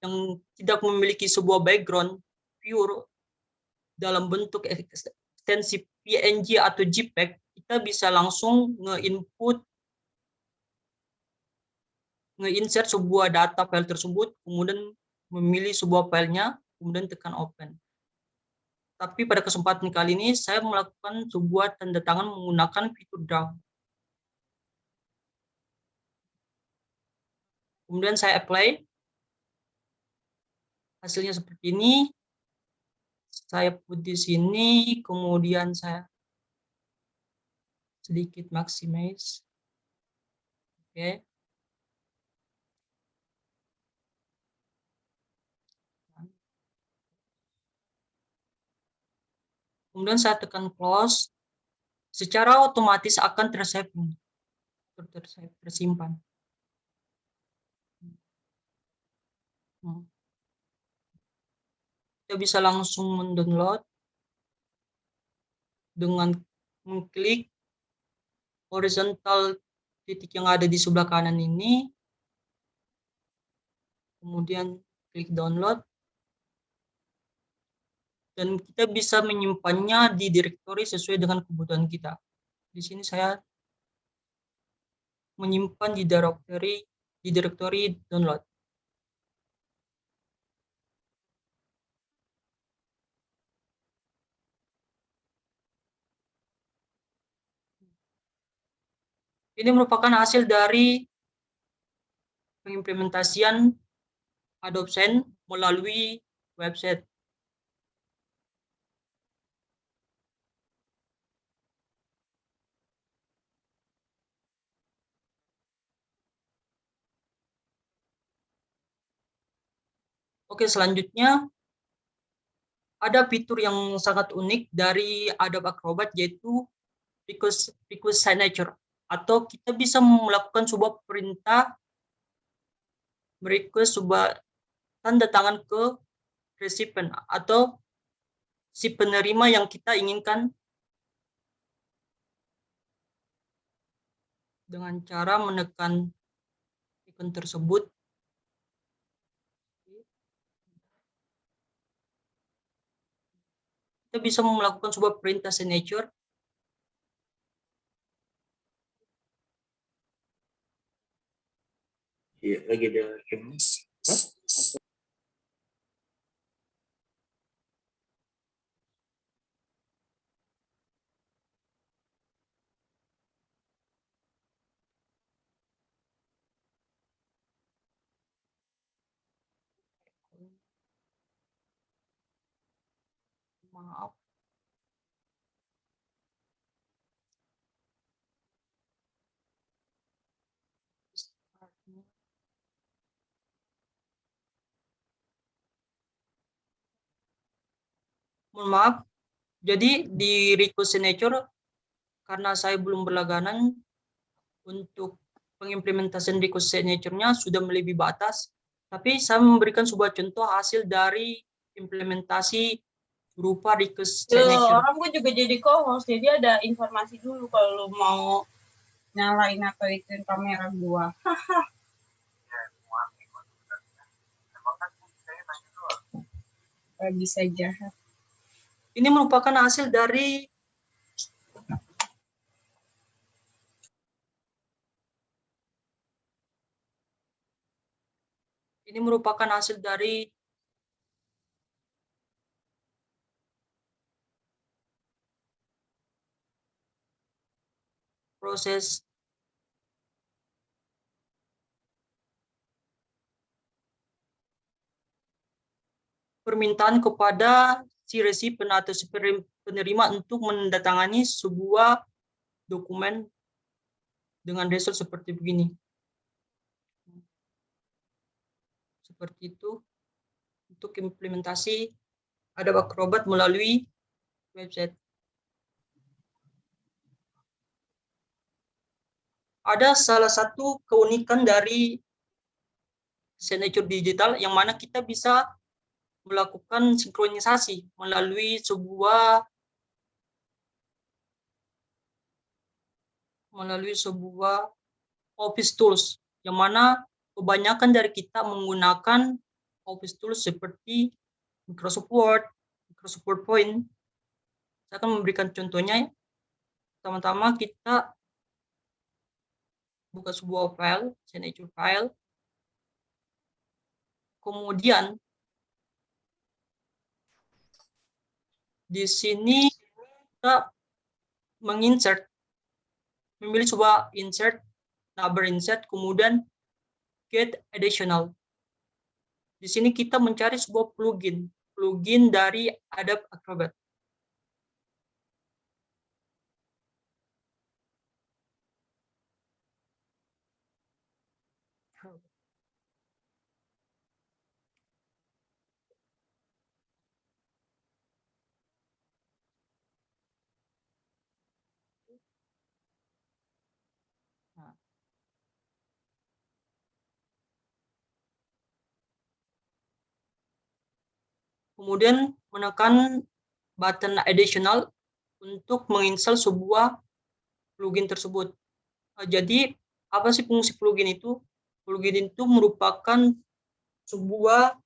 yang tidak memiliki sebuah background pure dalam bentuk ekstensi PNG atau JPEG, kita bisa langsung nge-insert sebuah data file tersebut, kemudian memilih sebuah filenya, kemudian tekan open. Tapi pada kesempatan kali ini saya melakukan sebuah tanda tangan menggunakan fitur draw. Kemudian saya apply. Hasilnya seperti ini. Saya put di sini, kemudian saya sedikit maximize. Oke. Kemudian saya tekan close, secara otomatis akan tersimpan. Kita bisa langsung mendownload dengan mengklik horizontal titik yang ada di sebelah kanan ini, kemudian klik download, dan kita bisa menyimpannya di direktori sesuai dengan kebutuhan kita. Di sini saya menyimpan di direktori download. Ini merupakan hasil dari pengimplementasian Adobe Sign melalui website. Oke, selanjutnya ada fitur yang sangat unik dari Adobe Acrobat, yaitu request signature, atau kita bisa melakukan sebuah perintah merequest sebuah tanda tangan ke recipient atau si penerima yang kita inginkan dengan cara menekan icon tersebut. Kita bisa melakukan sebuah perintah signature. Iya, lagi dia. Hah? Maaf. Mohon maaf. Jadi di request signature karena saya belum berlangganan untuk pengimplementasian request signature-nya sudah melebihi batas, tapi saya memberikan sebuah contoh hasil dari implementasi berupa request signature. Orang gue juga jadi co-host, jadi ada informasi dulu kalau lu mau nyalain atau ituin kamera gua. Bisa jahat. Ini merupakan hasil dari proses permintaan kepada si resipien atau si penerima untuk menandatangani sebuah dokumen dengan result seperti begini. Seperti itu untuk implementasi Adobe Acrobat melalui website. Ada salah satu keunikan dari signature digital yang mana kita bisa melakukan sinkronisasi melalui sebuah Office Tools, yang mana kebanyakan dari kita menggunakan Office Tools seperti Microsoft Word, Microsoft PowerPoint. Saya akan memberikan contohnya. Pertama-tama kita buka sebuah file, signature file. Kemudian di sini kita memilih sebuah insert, number insert, kemudian get additional. Di sini kita mencari sebuah plugin dari Adobe Acrobat. Kemudian menekan button additional untuk menginstal sebuah plugin tersebut. Jadi apa sih fungsi plugin itu? Plugin itu merupakan sebuah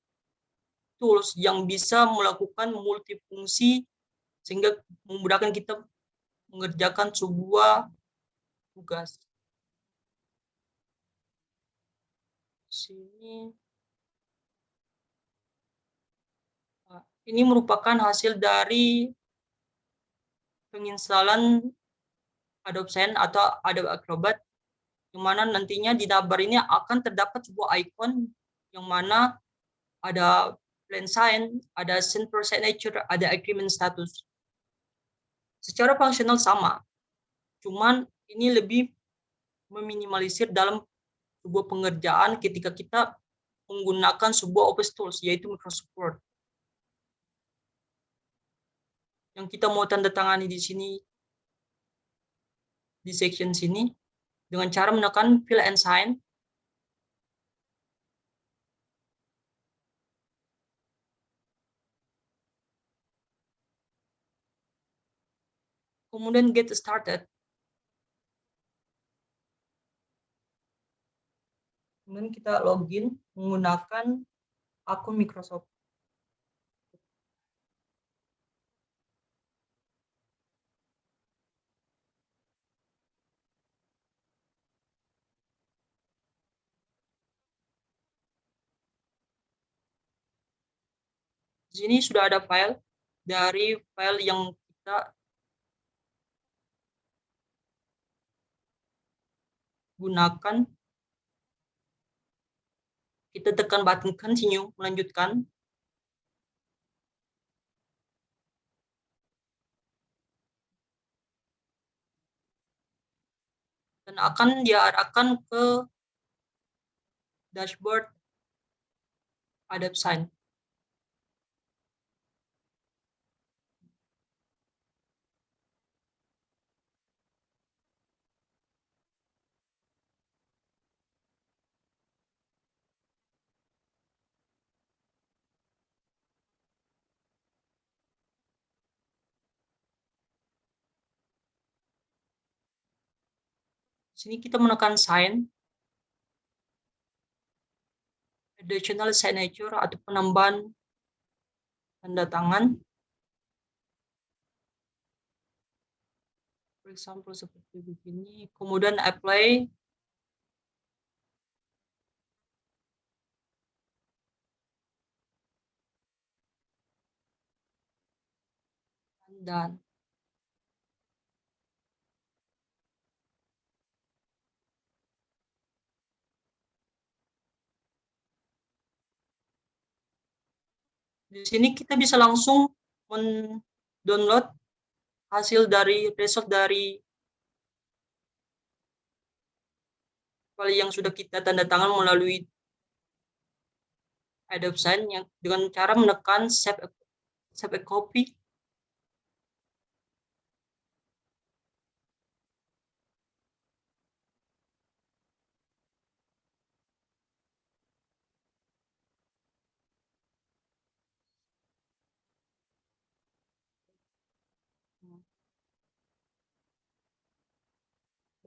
tools yang bisa melakukan multifungsi sehingga memudahkan kita mengerjakan sebuah tugas. Ini merupakan hasil dari penginstalan Adobe Sign atau Adobe Acrobat, yang mana nantinya di navbar ini akan terdapat sebuah icon yang mana ada plan sign, ada sign for signature, ada agreement status. Secara fungsional sama, cuman ini lebih meminimalisir dalam sebuah pengerjaan ketika kita menggunakan sebuah Office Tools, yaitu Microsoft Word. Yang kita mau tanda tangani di sini, di section sini, dengan cara menekan fill and sign. Kemudian get started. Kemudian kita login menggunakan akun Microsoft. Di sini sudah ada file dari file yang kita gunakan. Kita tekan button continue, melanjutkan. Dan akan diarahkan ke dashboard Adobe Sign. Sini kita menekan sign, additional signature atau penambahan tanda tangan. For example seperti begini. Kemudian apply. Dan di sini kita bisa langsung mendownload hasil dari result dari file yang sudah kita tanda tangan melalui Adobe Sign yang dengan cara menekan save a copy.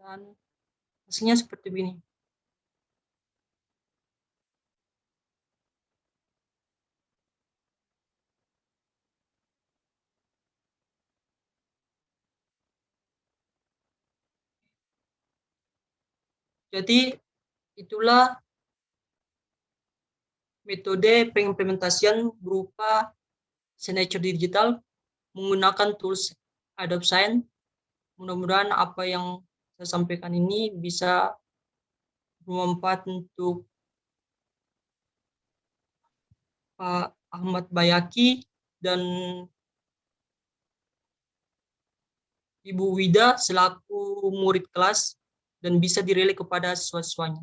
Dan hasilnya seperti ini. Jadi itulah metode pengimplementasian berupa signature digital menggunakan tools Adobe Sign. Mudah-mudahan apa yang saya sampaikan ini bisa bermanfaat untuk Pak Ahmad Bayhaqi dan Ibu Wida selaku murid kelas dan bisa direlay kepada siswa-siswanya.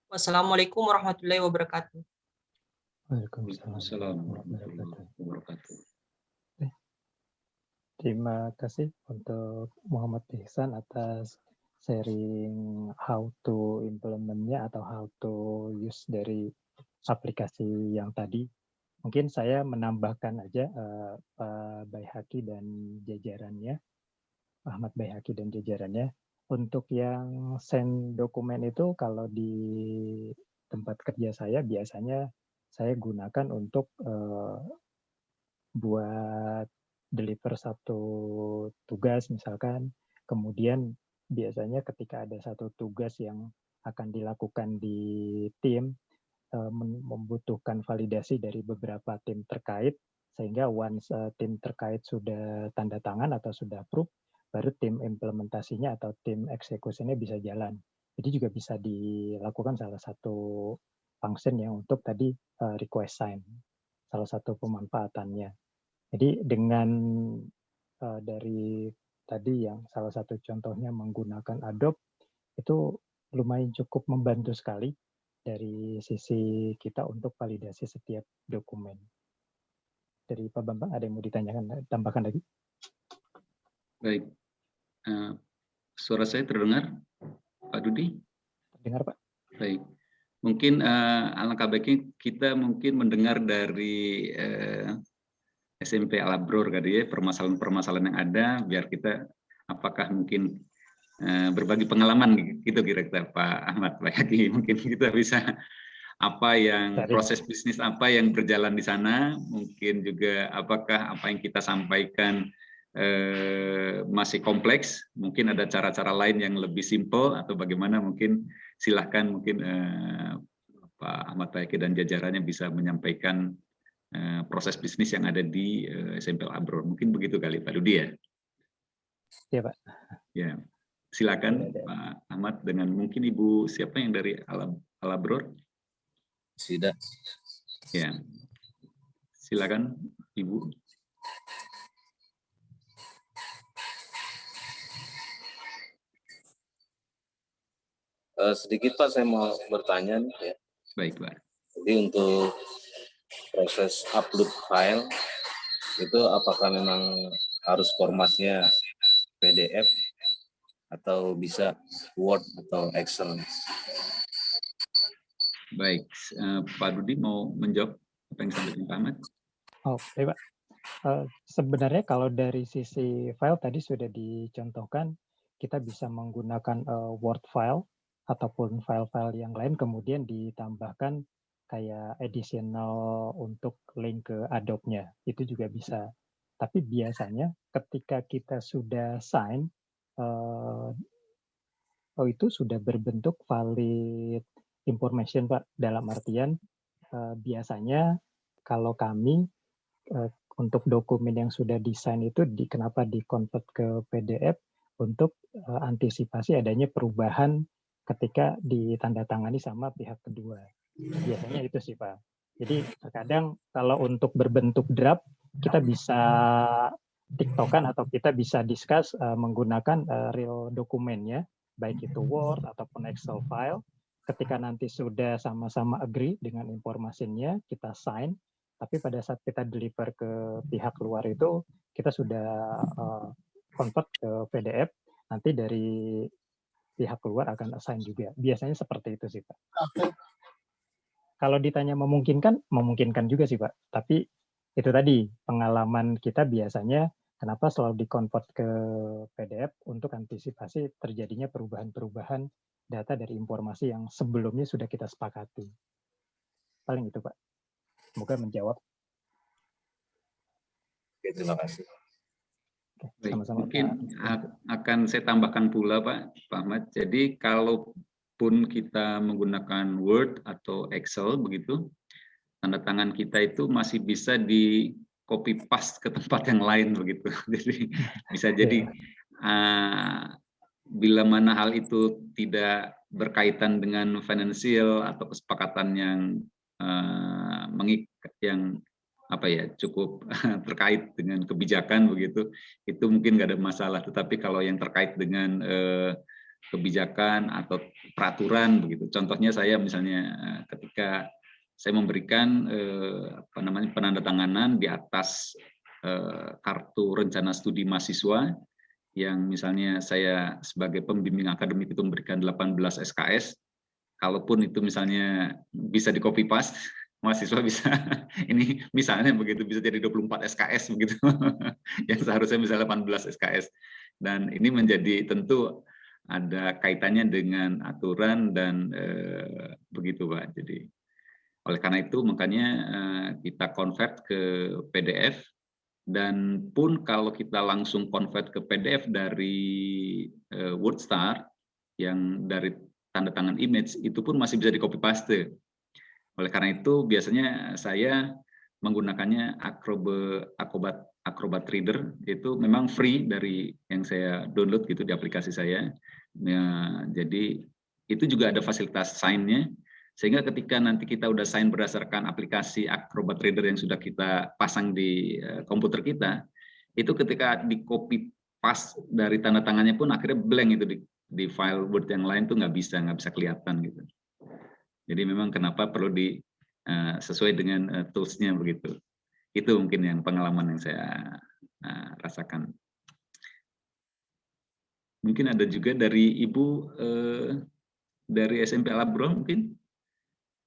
Wassalamualaikum warahmatullahi wabarakatuh. Waalaikumsalam warahmatullahi wabarakatuh. Terima kasih untuk Muhammad Ihsan atas sharing how to implement-nya atau how to use dari aplikasi yang tadi. Mungkin saya menambahkan aja Pak Bayhaqi dan jajarannya, Ahmad Bayhaqi dan jajarannya. Untuk yang send dokumen itu kalau di tempat kerja saya biasanya saya gunakan untuk buat deliver satu tugas misalkan, kemudian biasanya ketika ada satu tugas yang akan dilakukan di tim, membutuhkan validasi dari beberapa tim terkait, sehingga once tim terkait sudah tanda tangan atau sudah approve, baru tim implementasinya atau tim eksekusinya bisa jalan. Jadi juga bisa dilakukan salah satu function yang untuk tadi request sign, salah satu pemanfaatannya. Jadi dengan dari tadi yang salah satu contohnya menggunakan Adobe, itu lumayan cukup membantu sekali dari sisi kita untuk validasi setiap dokumen. Dari Pak Bambang, ada yang mau ditanyakan, tambahkan lagi? Baik. Suara saya terdengar, Pak Dudi? Dengar, Pak. Baik. Mungkin alangkah baiknya kita mungkin mendengar dari SMP Al-Abror tadi ya, permasalahan-permasalahan yang ada, biar kita apakah mungkin berbagi pengalaman gitu kira-kira Pak Ahmad Bayhaqi, mungkin kita bisa apa yang proses bisnis apa yang berjalan di sana, mungkin juga apakah apa yang kita sampaikan masih kompleks, mungkin ada cara-cara lain yang lebih simpel atau bagaimana, mungkin silahkan mungkin Pak Ahmad Bayhaqi dan jajarannya bisa menyampaikan proses bisnis yang ada di SMP Al-Abror. Mungkin begitu kali Pak Dudi ya. Iya Pak. Ya, silakan Pak Ahmad dengan mungkin Ibu siapa yang dari Al-Abror? Sida. Ya, silakan Ibu. Sedikit Pak, saya mau bertanya nih ya. Baik Pak. Jadi untuk proses upload file itu apakah memang harus formatnya PDF atau bisa Word atau Excel? Baik, Pak Dudi mau menjawab apa yang disampaikan Pak Ahmad? Oh, baik Pak. Sebenarnya kalau dari sisi file tadi sudah dicontohkan, kita bisa menggunakan Word file ataupun file-file yang lain, kemudian ditambahkan kayak additional untuk link ke Adobe-nya. Itu juga bisa. Tapi biasanya ketika kita sudah sign, itu sudah berbentuk valid information Pak. Dalam artian biasanya kalau kami untuk dokumen yang sudah desain itu kenapa di-convert ke PDF untuk antisipasi adanya perubahan ketika ditandatangani sama pihak kedua. Biasanya itu sih Pak. Jadi terkadang kalau untuk berbentuk draft, kita bisa tiktokan atau kita bisa discuss menggunakan real dokumennya, baik itu Word ataupun Excel file. Ketika nanti sudah sama-sama agree dengan informasinya, kita sign. Tapi pada saat kita deliver ke pihak luar itu, kita sudah convert ke PDF, nanti dari pihak luar akan assign juga. Biasanya seperti itu sih Pak. Kalau ditanya memungkinkan, memungkinkan juga sih Pak. Tapi itu tadi, pengalaman kita biasanya kenapa selalu di-convert ke PDF untuk antisipasi terjadinya perubahan-perubahan data dari informasi yang sebelumnya sudah kita sepakati. Paling itu Pak. Semoga menjawab. Oke, terima kasih. Baik, Sama-sama, mungkin Pak. akan saya tambahkan pula Pak Ahmad. Jadi kalaupun kita menggunakan Word atau Excel begitu, tanda tangan kita itu masih bisa di copy paste ke tempat yang lain begitu. Jadi bisa jadi bila mana hal itu tidak berkaitan dengan finansial atau kesepakatan yang cukup terkait dengan kebijakan begitu, itu mungkin nggak ada masalah. Tetapi kalau yang terkait dengan kebijakan atau peraturan begitu, contohnya saya misalnya ketika saya memberikan penandatanganan di atas kartu rencana studi mahasiswa yang misalnya saya sebagai pembimbing akademik itu memberikan 18 SKS, kalaupun itu misalnya bisa di copy paste, mahasiswa bisa ini misalnya begitu bisa jadi 24 SKS begitu yang seharusnya misalnya 18 SKS, dan ini menjadi tentu ada kaitannya dengan aturan dan begitu Pak. Jadi oleh karena itu makanya kita convert ke PDF, dan pun kalau kita langsung convert ke PDF dari WordStar yang dari tanda tangan image itu pun masih bisa di copy paste. Oleh karena itu biasanya saya menggunakannya Acrobat Reader, itu memang free dari yang saya download gitu di aplikasi saya. Nah, jadi itu juga ada fasilitas sign-nya, sehingga ketika nanti kita udah sign berdasarkan aplikasi Acrobat Reader yang sudah kita pasang di komputer kita, itu ketika di copy paste dari tanda tangannya pun akhirnya blank itu di file Word yang lain tuh nggak bisa kelihatan gitu. Jadi memang kenapa perlu sesuai dengan tools-nya begitu. Itu mungkin yang pengalaman yang saya rasakan. Mungkin ada juga dari Ibu dari SMP Al-Abror mungkin.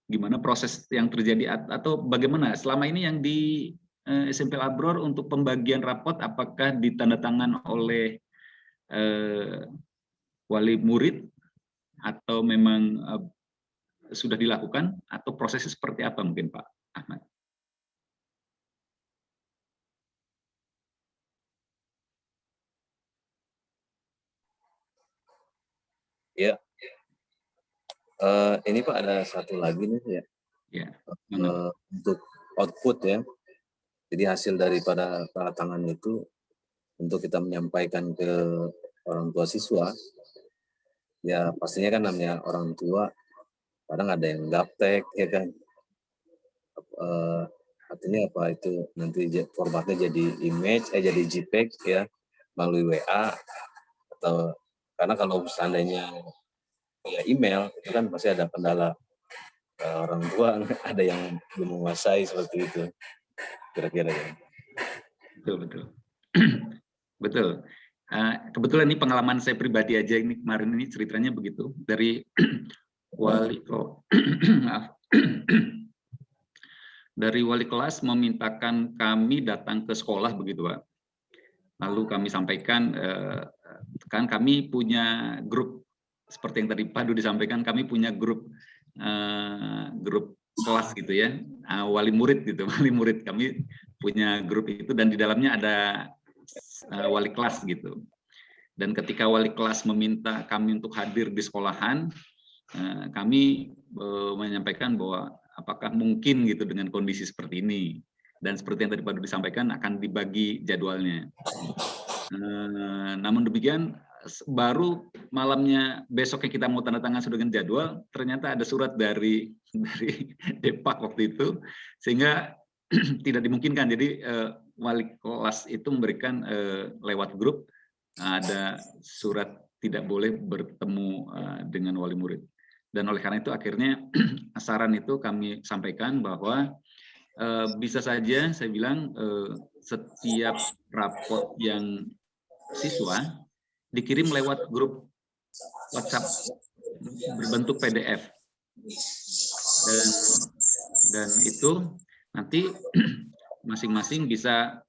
Gimana proses yang terjadi atau bagaimana selama ini yang di SMP Al-Abror untuk pembagian rapot, apakah ditandatangan oleh wali murid atau memang sudah dilakukan, atau prosesnya seperti apa mungkin Pak Ahmad? Ya, ini Pak ada satu lagi nih ya. Ya. Untuk output ya, Jadi hasil daripada tanda tangan itu untuk kita menyampaikan ke orang tua siswa, ya pastinya kan namanya orang tua kadang ada yang gaptek ya kan. Artinya apa itu nanti formatnya jadi image, jadi JPEG ya melalui WA atau karena kalau seandainya ya email itu kan pasti ada kendala orang tua ada yang belum menguasai seperti itu kira-kira ya. Betul. Betul. Kebetulan ini pengalaman saya pribadi aja ini kemarin ini ceritanya begitu dari dari wali kelas memintakan kami datang ke sekolah begitu Pak. Lalu kami sampaikan kan kami punya grup seperti yang tadi Pak Dudi disampaikan, kami punya grup kelas gitu ya, wali murid gitu, wali murid kami punya grup itu dan di dalamnya ada wali kelas gitu. Dan ketika wali kelas meminta kami untuk hadir di sekolahan, kami menyampaikan bahwa apakah mungkin gitu dengan kondisi seperti ini. Dan seperti yang tadi Pak Dudi disampaikan akan dibagi jadwalnya. Namun demikian baru malamnya besoknya kita mau tanda tangan sudah dengan jadwal, ternyata ada surat dari Depak waktu itu sehingga tidak dimungkinkan. Jadi wali kelas itu memberikan lewat grup ada surat tidak boleh bertemu dengan wali murid. Dan oleh karena itu akhirnya saran itu kami sampaikan bahwa bisa saja saya bilang setiap rapot yang siswa dikirim lewat grup WhatsApp berbentuk PDF dan itu nanti masing-masing bisa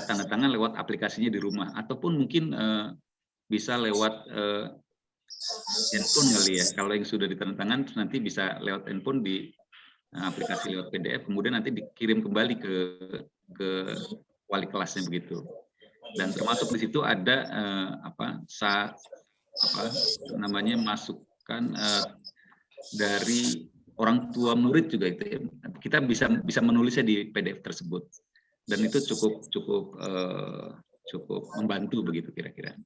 tanda tangan lewat aplikasinya di rumah ataupun mungkin bisa lewat handphone kali ya. Kalau yang sudah ditandatangan nanti bisa lewat handphone di aplikasi lewat PDF, kemudian nanti dikirim kembali ke wali kelasnya begitu. Dan termasuk di situ ada masukan dari orang tua murid juga itu. Kita bisa menulisnya di PDF tersebut. Dan itu cukup membantu begitu kira-kira.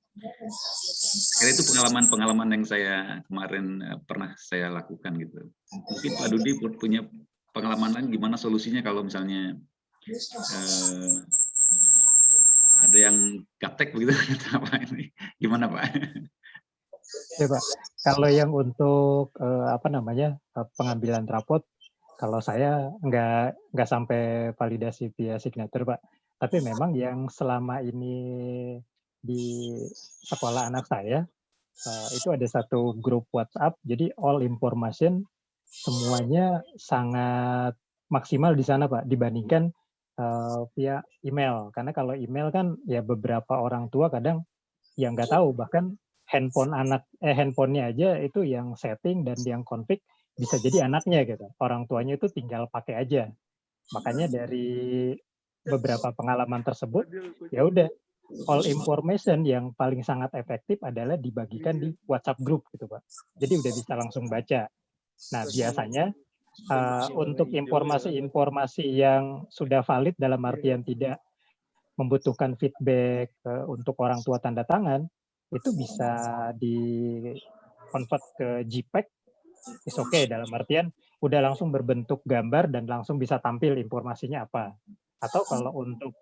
Kira itu pengalaman yang saya kemarin pernah saya lakukan gitu. Mungkin Pak Dudi punya pengalaman lain gimana solusinya kalau misalnya ada yang gaptek begitu apa ini? Gimana Pak? Ya Pak, kalau yang untuk pengambilan rapot, kalau saya nggak sampai validasi via signature Pak. Tapi memang yang selama ini di sekolah anak saya itu ada satu grup WhatsApp, jadi all information semuanya sangat maksimal di sana Pak dibandingkan via email. Karena kalau email kan ya beberapa orang tua kadang yang nggak tahu, bahkan handphonenya aja itu yang setting dan yang config bisa jadi anaknya gitu. Orang tuanya itu tinggal pakai aja. Makanya dari beberapa pengalaman tersebut, ya udah all information yang paling sangat efektif adalah dibagikan di WhatsApp group gitu Pak. Jadi udah bisa langsung baca. Nah biasanya untuk informasi-informasi yang sudah valid dalam artian tidak membutuhkan feedback untuk orang tua tanda tangan, itu bisa di convert ke JPEG, is okay, dalam artian udah langsung berbentuk gambar dan langsung bisa tampil informasinya apa. Atau kalau untuk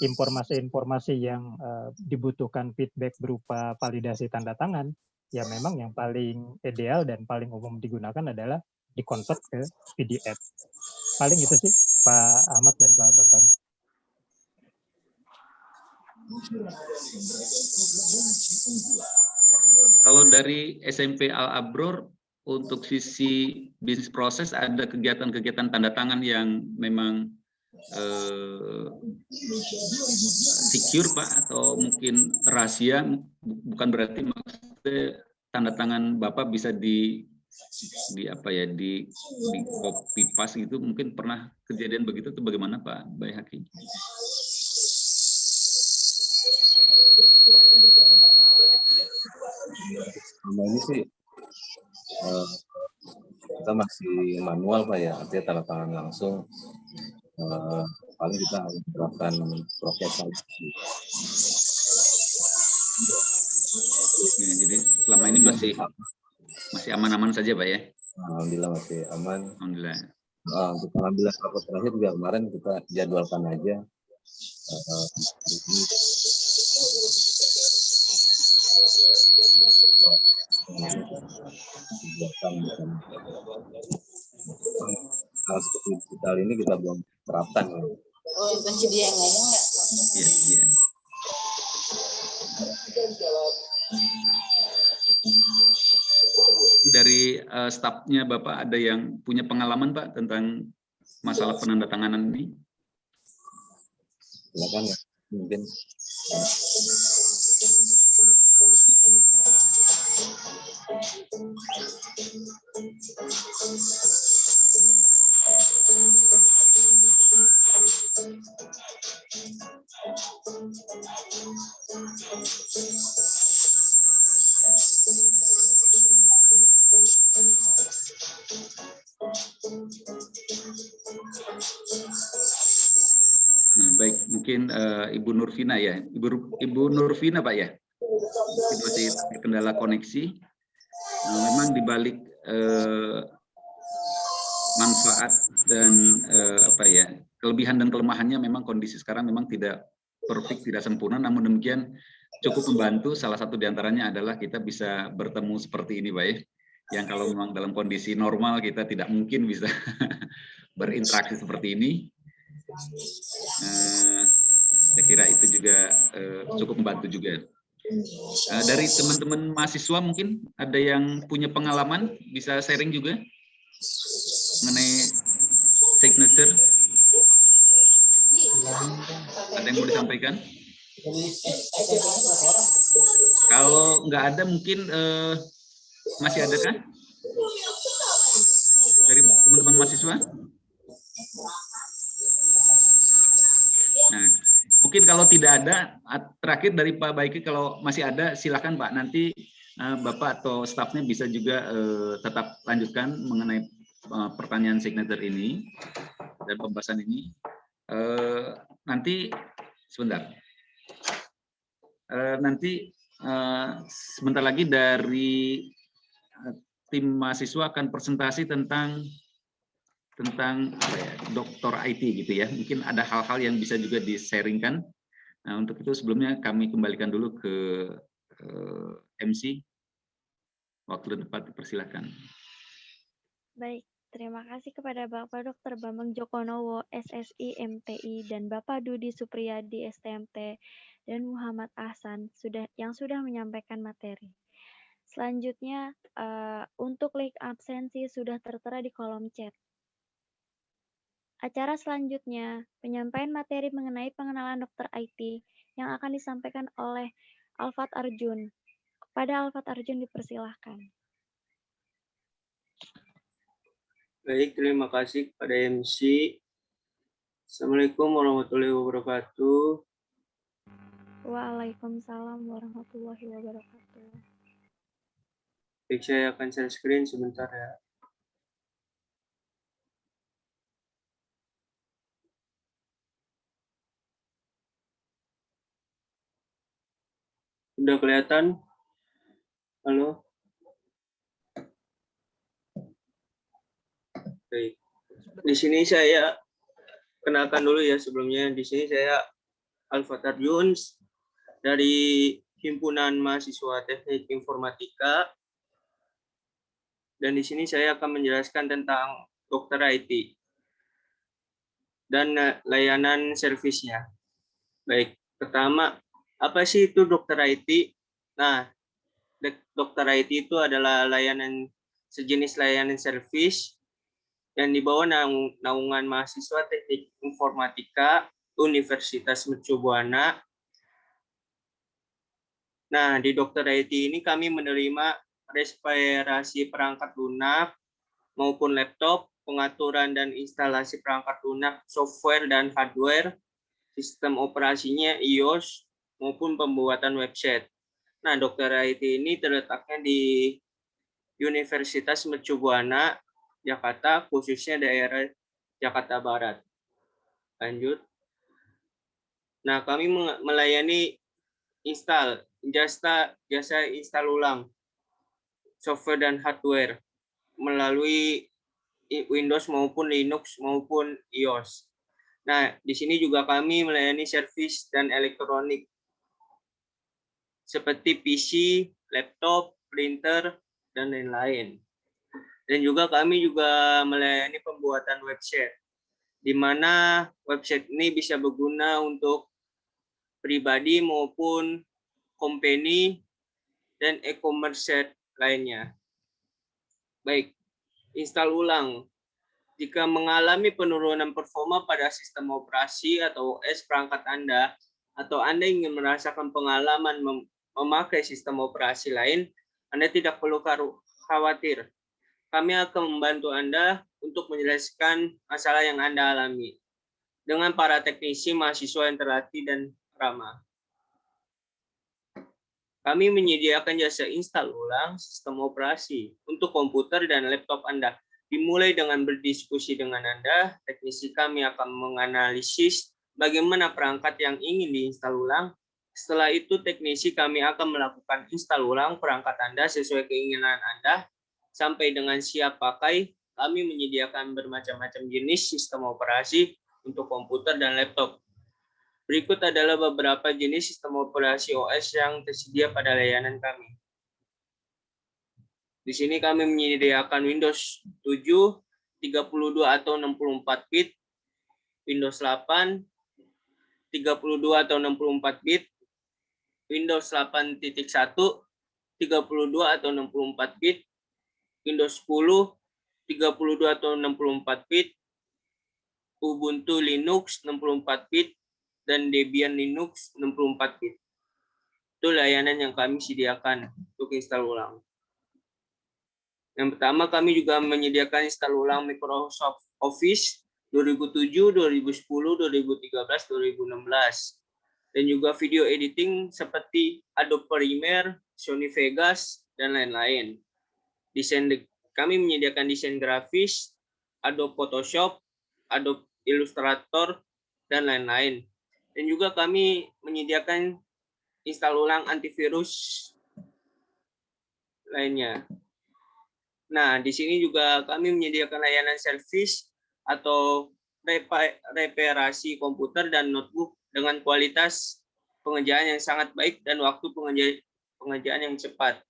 informasi-informasi yang dibutuhkan feedback berupa validasi tanda tangan, ya memang yang paling ideal dan paling umum digunakan adalah di-convert ke PDF. Paling itu sih Pak Ahmad dan Pak Bambang. Kalau dari SMP Al-Abror untuk sisi bisnis proses ada kegiatan-kegiatan tanda tangan yang memang secure Pak atau mungkin rahasia, bukan berarti maksudnya tanda tangan Bapak bisa di copy paste gitu, mungkin pernah kejadian begitu itu bagaimana Pak Bayi Haki? Selama ini sih kita masih manual Pak ya, artinya tanda tangan langsung. paling kita harus menerapkan prokes saja. Ya, jadi selama ini masih aman-aman saja, Pak ya? Alhamdulillah masih aman. Alhamdulillah. Untuk pengambilan rapor terakhir juga kemarin kita jadwalkan aja. Hal seperti digital ini kita belum terapkan. Oh, kunci dia yang ngomong nggak? Iya, iya. Dari stafnya Bapak ada yang punya pengalaman Pak tentang masalah penandatanganan ini? Silakan ya, mungkin. Nah, baik, mungkin Ibu Nurvina ya, Ibu Nurvina Pak ya, mungkin masih terkendala koneksi. Nah, memang dibalik manfaat dan apa ya, kelebihan dan kelemahannya memang kondisi sekarang memang tidak perfect, tidak sempurna, namun demikian cukup membantu. Salah satu diantaranya adalah kita bisa bertemu seperti ini Pak ya, yang kalau memang dalam kondisi normal kita tidak mungkin bisa berinteraksi seperti ini. Saya kira itu juga cukup membantu juga. Dari teman-teman mahasiswa mungkin ada yang punya pengalaman bisa sharing juga mengenai signature. Ada yang mau disampaikan? Kalau nggak ada mungkin masih ada kan dari teman-teman mahasiswa? Nah, mungkin kalau tidak ada, terakhir dari Pak Baiki kalau masih ada silakan Pak, nanti Bapak atau stafnya bisa juga tetap lanjutkan mengenai pertanyaan signature ini dan pembahasan ini. Nanti sebentar, nanti sebentar lagi dari tim mahasiswa akan presentasi tentang apa ya, doktor IT gitu ya. Mungkin ada hal-hal yang bisa juga di-sharingkan. Nah, untuk itu sebelumnya kami kembalikan dulu ke MC. Waktu dan tempat dipersilakan. Baik, terima kasih kepada Bapak Dr. Bambang Jokonowo, SSI, MTI, dan Bapak Dudi Supriyadi, STMT, dan Muhammad Ahsan yang sudah menyampaikan materi. Selanjutnya, untuk link absensi sudah tertera di kolom chat. Acara selanjutnya, penyampaian materi mengenai pengenalan dokter IT yang akan disampaikan oleh Alfat Arjun. Kepada Alfat Arjun dipersilahkan. Baik, terima kasih kepada MC. Assalamualaikum warahmatullahi wabarakatuh. Waalaikumsalam warahmatullahi wabarakatuh. Baik, saya akan share screen sebentar ya. Sudah kelihatan? Halo? Baik. Di sini saya kenalkan dulu ya sebelumnya. Di sini saya Alfat Arjun dari Himpunan Mahasiswa Teknik Informatika. Dan di sini saya akan menjelaskan tentang dokter IT dan layanan servisnya. Baik, pertama, apa sih itu dokter IT? Nah, dokter IT itu adalah sejenis layanan servis yang dibawa naungan mahasiswa Teknik Informatika Universitas Mercu Buana. Nah, di dokter IT ini kami menerima respirasi perangkat lunak maupun laptop, pengaturan dan instalasi perangkat lunak, software dan hardware, sistem operasinya iOS, maupun pembuatan website. Nah, dokter IT ini terletaknya di Universitas Mercu Buana, Jakarta, khususnya daerah Jakarta Barat. Lanjut. Nah, kami melayani jasa install ulang software dan hardware melalui Windows maupun Linux maupun iOS. Nah, di sini juga kami melayani servis dan elektronik seperti PC, laptop, printer, dan lain-lain. Dan juga kami juga melayani pembuatan website, di mana website ini bisa berguna untuk pribadi maupun company dan e-commerce lainnya. Baik, install ulang. Jika mengalami penurunan performa pada sistem operasi atau OS perangkat Anda, atau Anda ingin merasakan pengalaman memakai sistem operasi lain, Anda tidak perlu khawatir. Kami akan membantu Anda untuk menjelaskan masalah yang Anda alami dengan para teknisi mahasiswa yang terlatih dan ramah. Kami menyediakan jasa install ulang sistem operasi untuk komputer dan laptop Anda. Dimulai dengan berdiskusi dengan Anda, teknisi kami akan menganalisis bagaimana perangkat yang ingin diinstal ulang. Setelah itu, teknisi kami akan melakukan install ulang perangkat Anda sesuai keinginan Anda. Sampai dengan siap pakai, kami menyediakan bermacam-macam jenis sistem operasi untuk komputer dan laptop. Berikut adalah beberapa jenis sistem operasi OS yang tersedia pada layanan kami. Di sini kami menyediakan Windows 7, 32 atau 64 bit, Windows 8, 32 atau 64 bit, Windows 8.1, 32 atau 64 bit, Windows 10, 32 atau 64 bit, Ubuntu Linux 64 bit, dan Debian Linux 64 bit. Itu layanan yang kami sediakan untuk install ulang. Yang pertama, kami juga menyediakan install ulang Microsoft Office 2007, 2010, 2013, 2016. Dan juga video editing seperti Adobe Premiere, Sony Vegas, dan lain-lain. Kami menyediakan desain grafis, Adobe Photoshop, Adobe Illustrator, dan lain-lain. Dan juga kami menyediakan install ulang antivirus lainnya. Nah, di sini juga kami menyediakan layanan servis atau reparasi komputer dan notebook dengan kualitas pengerjaan yang sangat baik dan waktu pengerjaan yang cepat.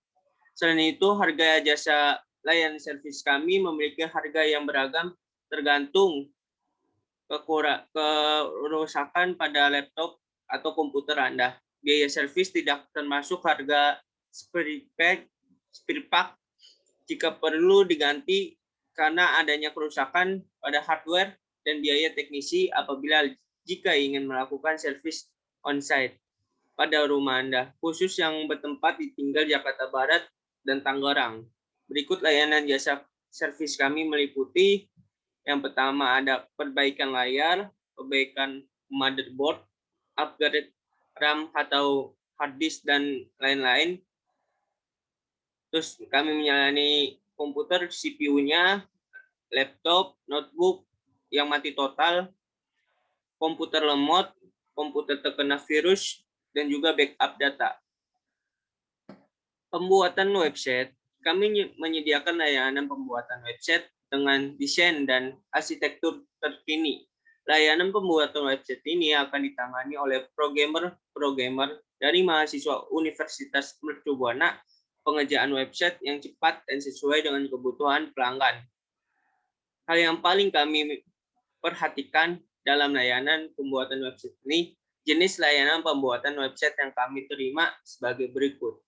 Selain itu, harga jasa layanan servis kami memiliki harga yang beragam tergantung kerusakan pada laptop atau komputer Anda. Biaya servis tidak termasuk harga spare part jika perlu diganti karena adanya kerusakan pada hardware dan biaya teknisi apabila jika ingin melakukan servis on-site pada rumah Anda, khusus yang bertempat di tinggal Jakarta Barat dan Tangerang. Berikut layanan jasa servis kami meliputi: yang pertama ada perbaikan layar, perbaikan motherboard, upgrade RAM atau hard disk, dan lain-lain. Terus kami melayani komputer, CPU-nya, laptop, notebook yang mati total, komputer lemot, komputer terkena virus, dan juga backup data. Pembuatan website, kami menyediakan layanan pembuatan website dengan desain dan arsitektur terkini. Layanan pembuatan website ini akan ditangani oleh programmer dari mahasiswa Universitas Mercu Buana, pengerjaan website yang cepat dan sesuai dengan kebutuhan pelanggan. Hal yang paling kami perhatikan dalam layanan pembuatan website ini, jenis layanan pembuatan website yang kami terima sebagai berikut.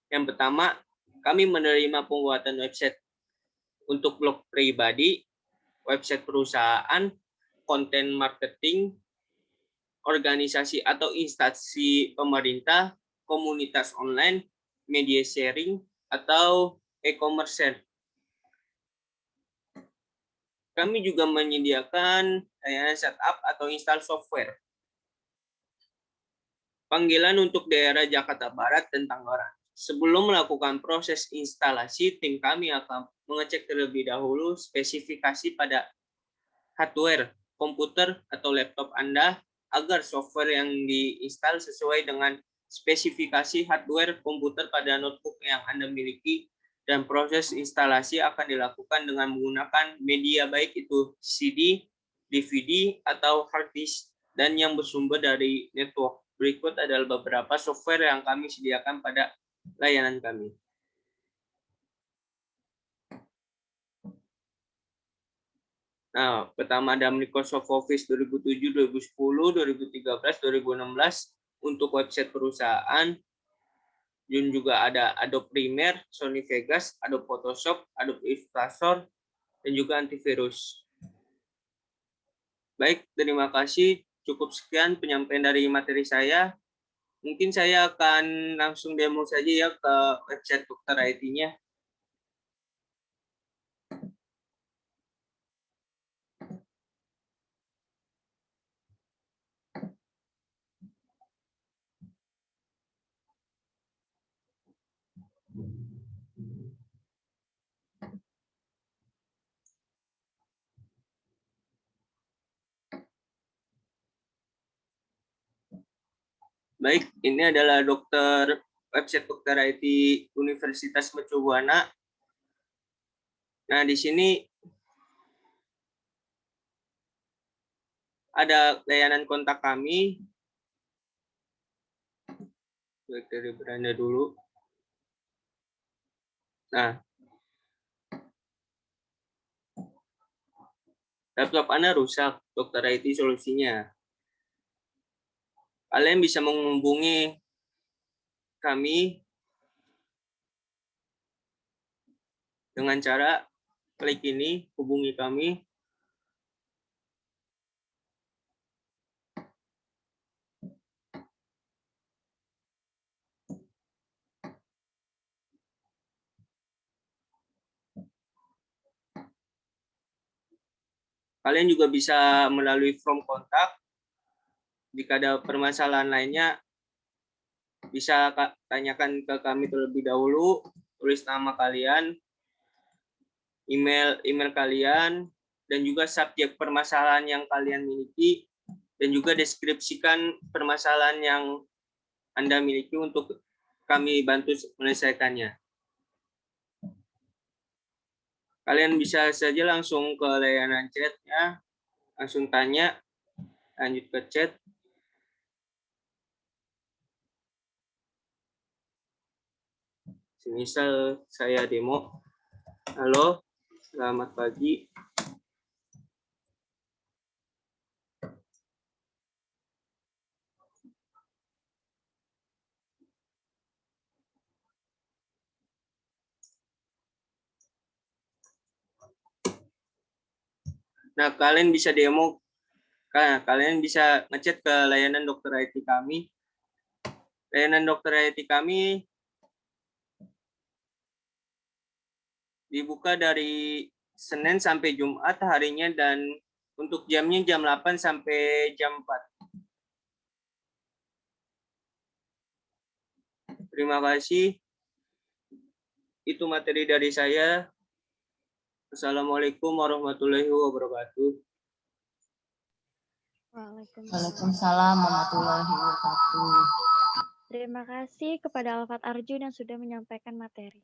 Yang pertama, kami menerima pembuatan website untuk blog pribadi, website perusahaan, konten marketing, organisasi atau instansi pemerintah, komunitas online, media sharing, atau e-commerce. Kami juga menyediakan layanan setup atau install software. Panggilan untuk daerah Jakarta Barat dan Tangerang. Sebelum melakukan proses instalasi, tim kami akan mengecek terlebih dahulu spesifikasi pada hardware komputer atau laptop Anda agar software yang diinstal sesuai dengan spesifikasi hardware komputer pada notebook yang Anda miliki, dan proses instalasi akan dilakukan dengan menggunakan media baik itu CD, DVD, atau hard disk, dan yang bersumber dari network. Berikut adalah beberapa software yang kami sediakan pada layanan kami. Nah, pertama ada Microsoft Office 2007, 2010, 2013, 2016 untuk website perusahaan. Dan juga ada Adobe Premiere, Sony Vegas, Adobe Photoshop, Adobe Illustrator, dan juga antivirus. Baik, terima kasih. Cukup sekian penyampaian dari materi saya. Mungkin saya akan langsung demo saja ya ke website Dokter IT-nya. Baik, ini adalah website Dokter IT Universitas Mercu Buana. Nah, di sini ada layanan kontak kami. Baik, dari beranda dulu. Nah, laptop Anda rusak, Dokter IT solusinya. Kalian bisa menghubungi kami dengan cara klik ini, hubungi kami. Kalian juga bisa melalui form kontak. Jika ada permasalahan lainnya, bisa tanyakan ke kami terlebih dahulu. Tulis nama kalian, email kalian, dan juga subjek permasalahan yang kalian miliki, dan juga deskripsikan permasalahan yang Anda miliki untuk kami bantu menyelesaikannya. Kalian bisa saja langsung ke layanan chat ya, langsung tanya, lanjut ke chat. Misal saya demo, halo, selamat pagi. Nah, kalian bisa demo, kalian bisa ngechat ke layanan Dokter IT kami. Layanan Dokter IT kami dibuka dari Senin sampai Jumat harinya, dan untuk jamnya jam 8 sampai jam 4. Terima kasih. Itu materi dari saya. Assalamualaikum warahmatullahi wabarakatuh. Waalaikumsalam warahmatullahi wabarakatuh. Terima kasih kepada Alfat Arjun yang sudah menyampaikan materi.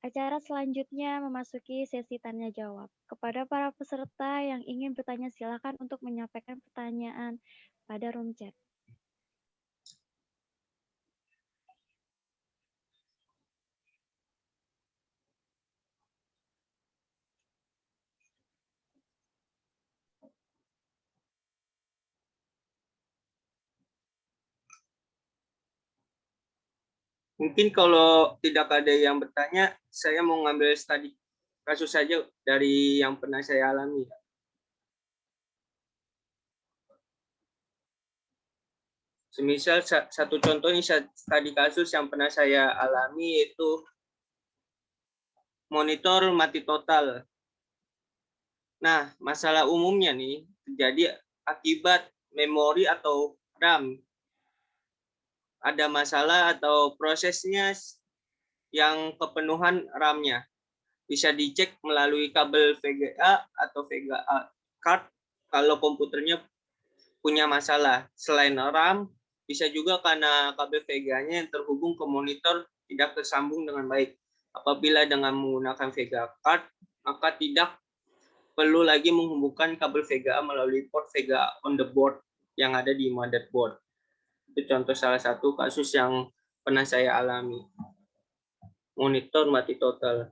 Acara selanjutnya memasuki sesi tanya jawab. Kepada para peserta yang ingin bertanya, silakan untuk menyampaikan pertanyaan pada room chat. Mungkin kalau tidak ada yang bertanya, saya mau ngambil studi kasus saja dari yang pernah saya alami. Semisal satu contoh ini studi kasus yang pernah saya alami, yaitu monitor mati total. Nah, masalah umumnya nih terjadi akibat memori atau RAM. Ada masalah atau prosesnya yang kepenuhan RAM-nya. Bisa dicek melalui kabel VGA atau VGA card kalau komputernya punya masalah. Selain RAM, bisa juga karena kabel VGA-nya yang terhubung ke monitor tidak tersambung dengan baik. Apabila dengan menggunakan VGA card, maka tidak perlu lagi menghubungkan kabel VGA melalui port VGA on the board yang ada di motherboard. Itu contoh salah satu kasus yang pernah saya alami. Monitor mati total.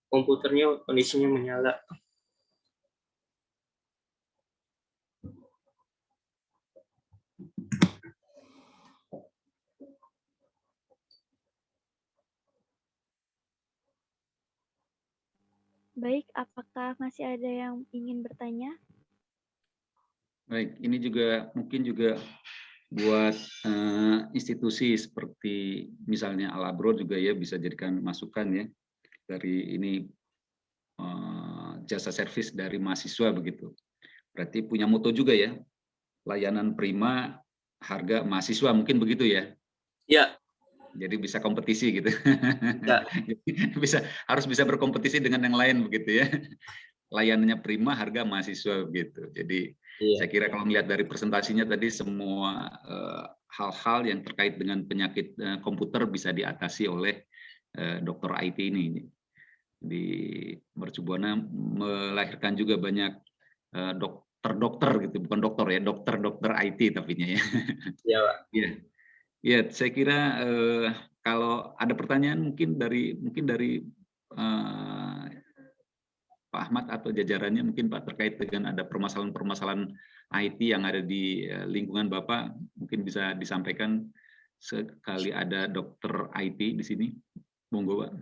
Komputernya kondisinya menyala. Baik, apakah masih ada yang ingin bertanya? Baik, ini juga mungkin juga buat institusi seperti misalnya Al-Abror juga ya bisa jadikan masukan ya dari ini jasa servis dari mahasiswa begitu. Berarti punya moto juga ya, layanan prima, harga mahasiswa mungkin begitu ya? Ya. Jadi bisa kompetisi gitu. Ya. Harus bisa berkompetisi dengan yang lain begitu ya. Layanannya prima, harga mahasiswa begitu. Jadi saya kira kalau melihat dari presentasinya tadi semua hal-hal yang terkait dengan penyakit komputer bisa diatasi oleh dokter IT ini. Di Mercubuana melahirkan juga banyak dokter gitu, bukan dokter ya, dokter IT tapinya ya. Iya, Pak. Iya. Ya, saya kira kalau ada pertanyaan mungkin dari Pak Ahmad atau jajarannya mungkin Pak terkait dengan ada permasalahan-permasalahan IT yang ada di lingkungan Bapak mungkin bisa disampaikan sekali ada dokter IT di sini. Monggo, Pak.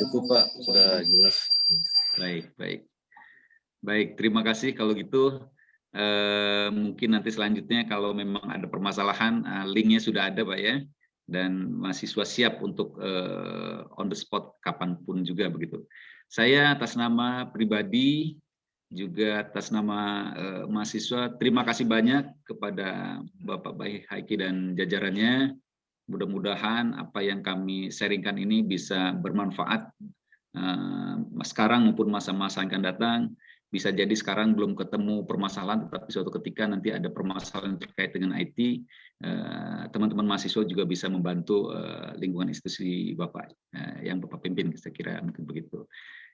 Cukup Pak, sudah jelas. Baik, terima kasih kalau gitu. Mungkin nanti selanjutnya kalau memang ada permasalahan, linknya sudah ada Pak ya, dan mahasiswa siap untuk on the spot kapanpun juga begitu. Saya atas nama pribadi juga atas nama mahasiswa terima kasih banyak kepada Bapak Baihaqi dan jajarannya. Mudah-mudahan apa yang kami sharingkan ini bisa bermanfaat sekarang maupun masa-masa yang akan datang. Bisa jadi sekarang belum ketemu permasalahan, tetapi suatu ketika nanti ada permasalahan terkait dengan IT, teman-teman mahasiswa juga bisa membantu lingkungan institusi Bapak yang Bapak pimpin, saya kira mungkin begitu.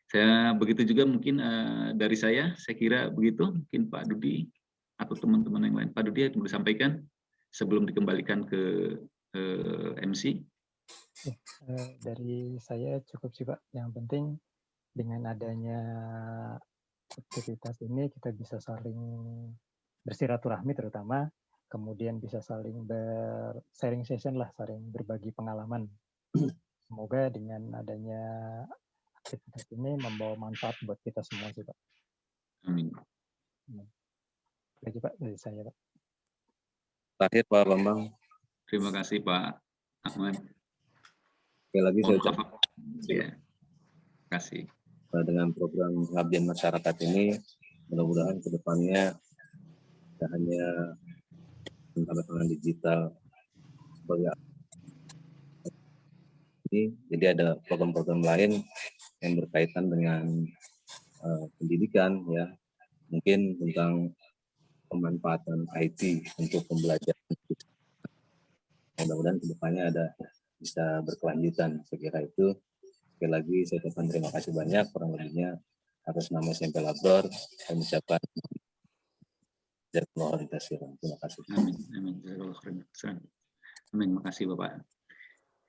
Saya begitu juga mungkin dari saya kira begitu, mungkin Pak Dudi atau teman-teman yang lain. Pak Dudi yang mau disampaikan sebelum dikembalikan ke MC. Dari saya cukup sih Pak, yang penting dengan adanya aktivitas ini kita bisa saling bersiraturahmi terutama, kemudian bisa saling sharing session lah, saling berbagi pengalaman. Semoga dengan adanya aktivitas ini membawa manfaat buat kita semua sih Pak. Amin. Lagi Pak dari saya Pak. Terakhir Pak Bambang. Terima kasih Pak Ahmad. Sekali lagi saya ucapkan terima kasih. Dengan program pengabdian masyarakat ini, mudah-mudahan ke depannya tidak hanya tanda-tangan digital sebagai ini, jadi ada program-program lain yang berkaitan dengan pendidikan ya, mungkin tentang pemanfaatan IT untuk pembelajaran. Mudah-mudahan ke depannya ada bisa berkelanjutan. Saya kira itu. Sekali lagi saya ucapkan terima kasih banyak, kurang lebihnya atas nama SMP Al-Abror saya mengucapkan terima kasih. Amin. Terima kasih Bapak.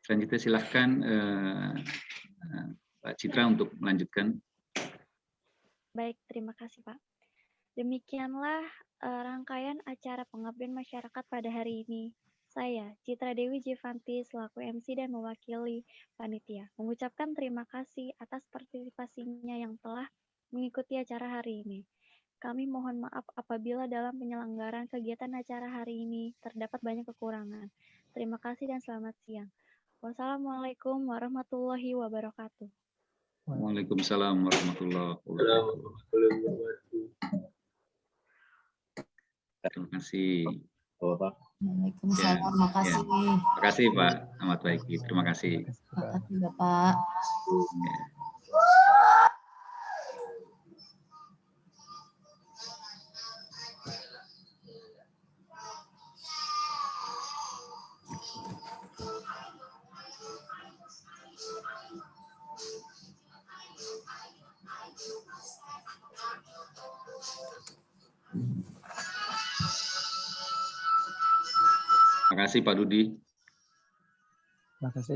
Selanjutnya silahkan Pak Citra untuk melanjutkan. Baik, terima kasih Pak. Demikianlah rangkaian acara pengabdian masyarakat pada hari ini. Saya, Citra Dewi Jevanti, selaku MC dan mewakili panitia, mengucapkan terima kasih atas partisipasinya yang telah mengikuti acara hari ini. Kami mohon maaf apabila dalam penyelenggaraan kegiatan acara hari ini terdapat banyak kekurangan. Terima kasih dan selamat siang. Wassalamualaikum warahmatullahi wabarakatuh. Waalaikumsalam warahmatullahi wabarakatuh. Terima kasih. Bapak. Waalaikumsalam. Ya. Makasih. Terima kasih Pak Ahmad Baiki. Terima kasih. Makasih Bapak. Ya. Terima kasih Pak Dudi. Terima kasih.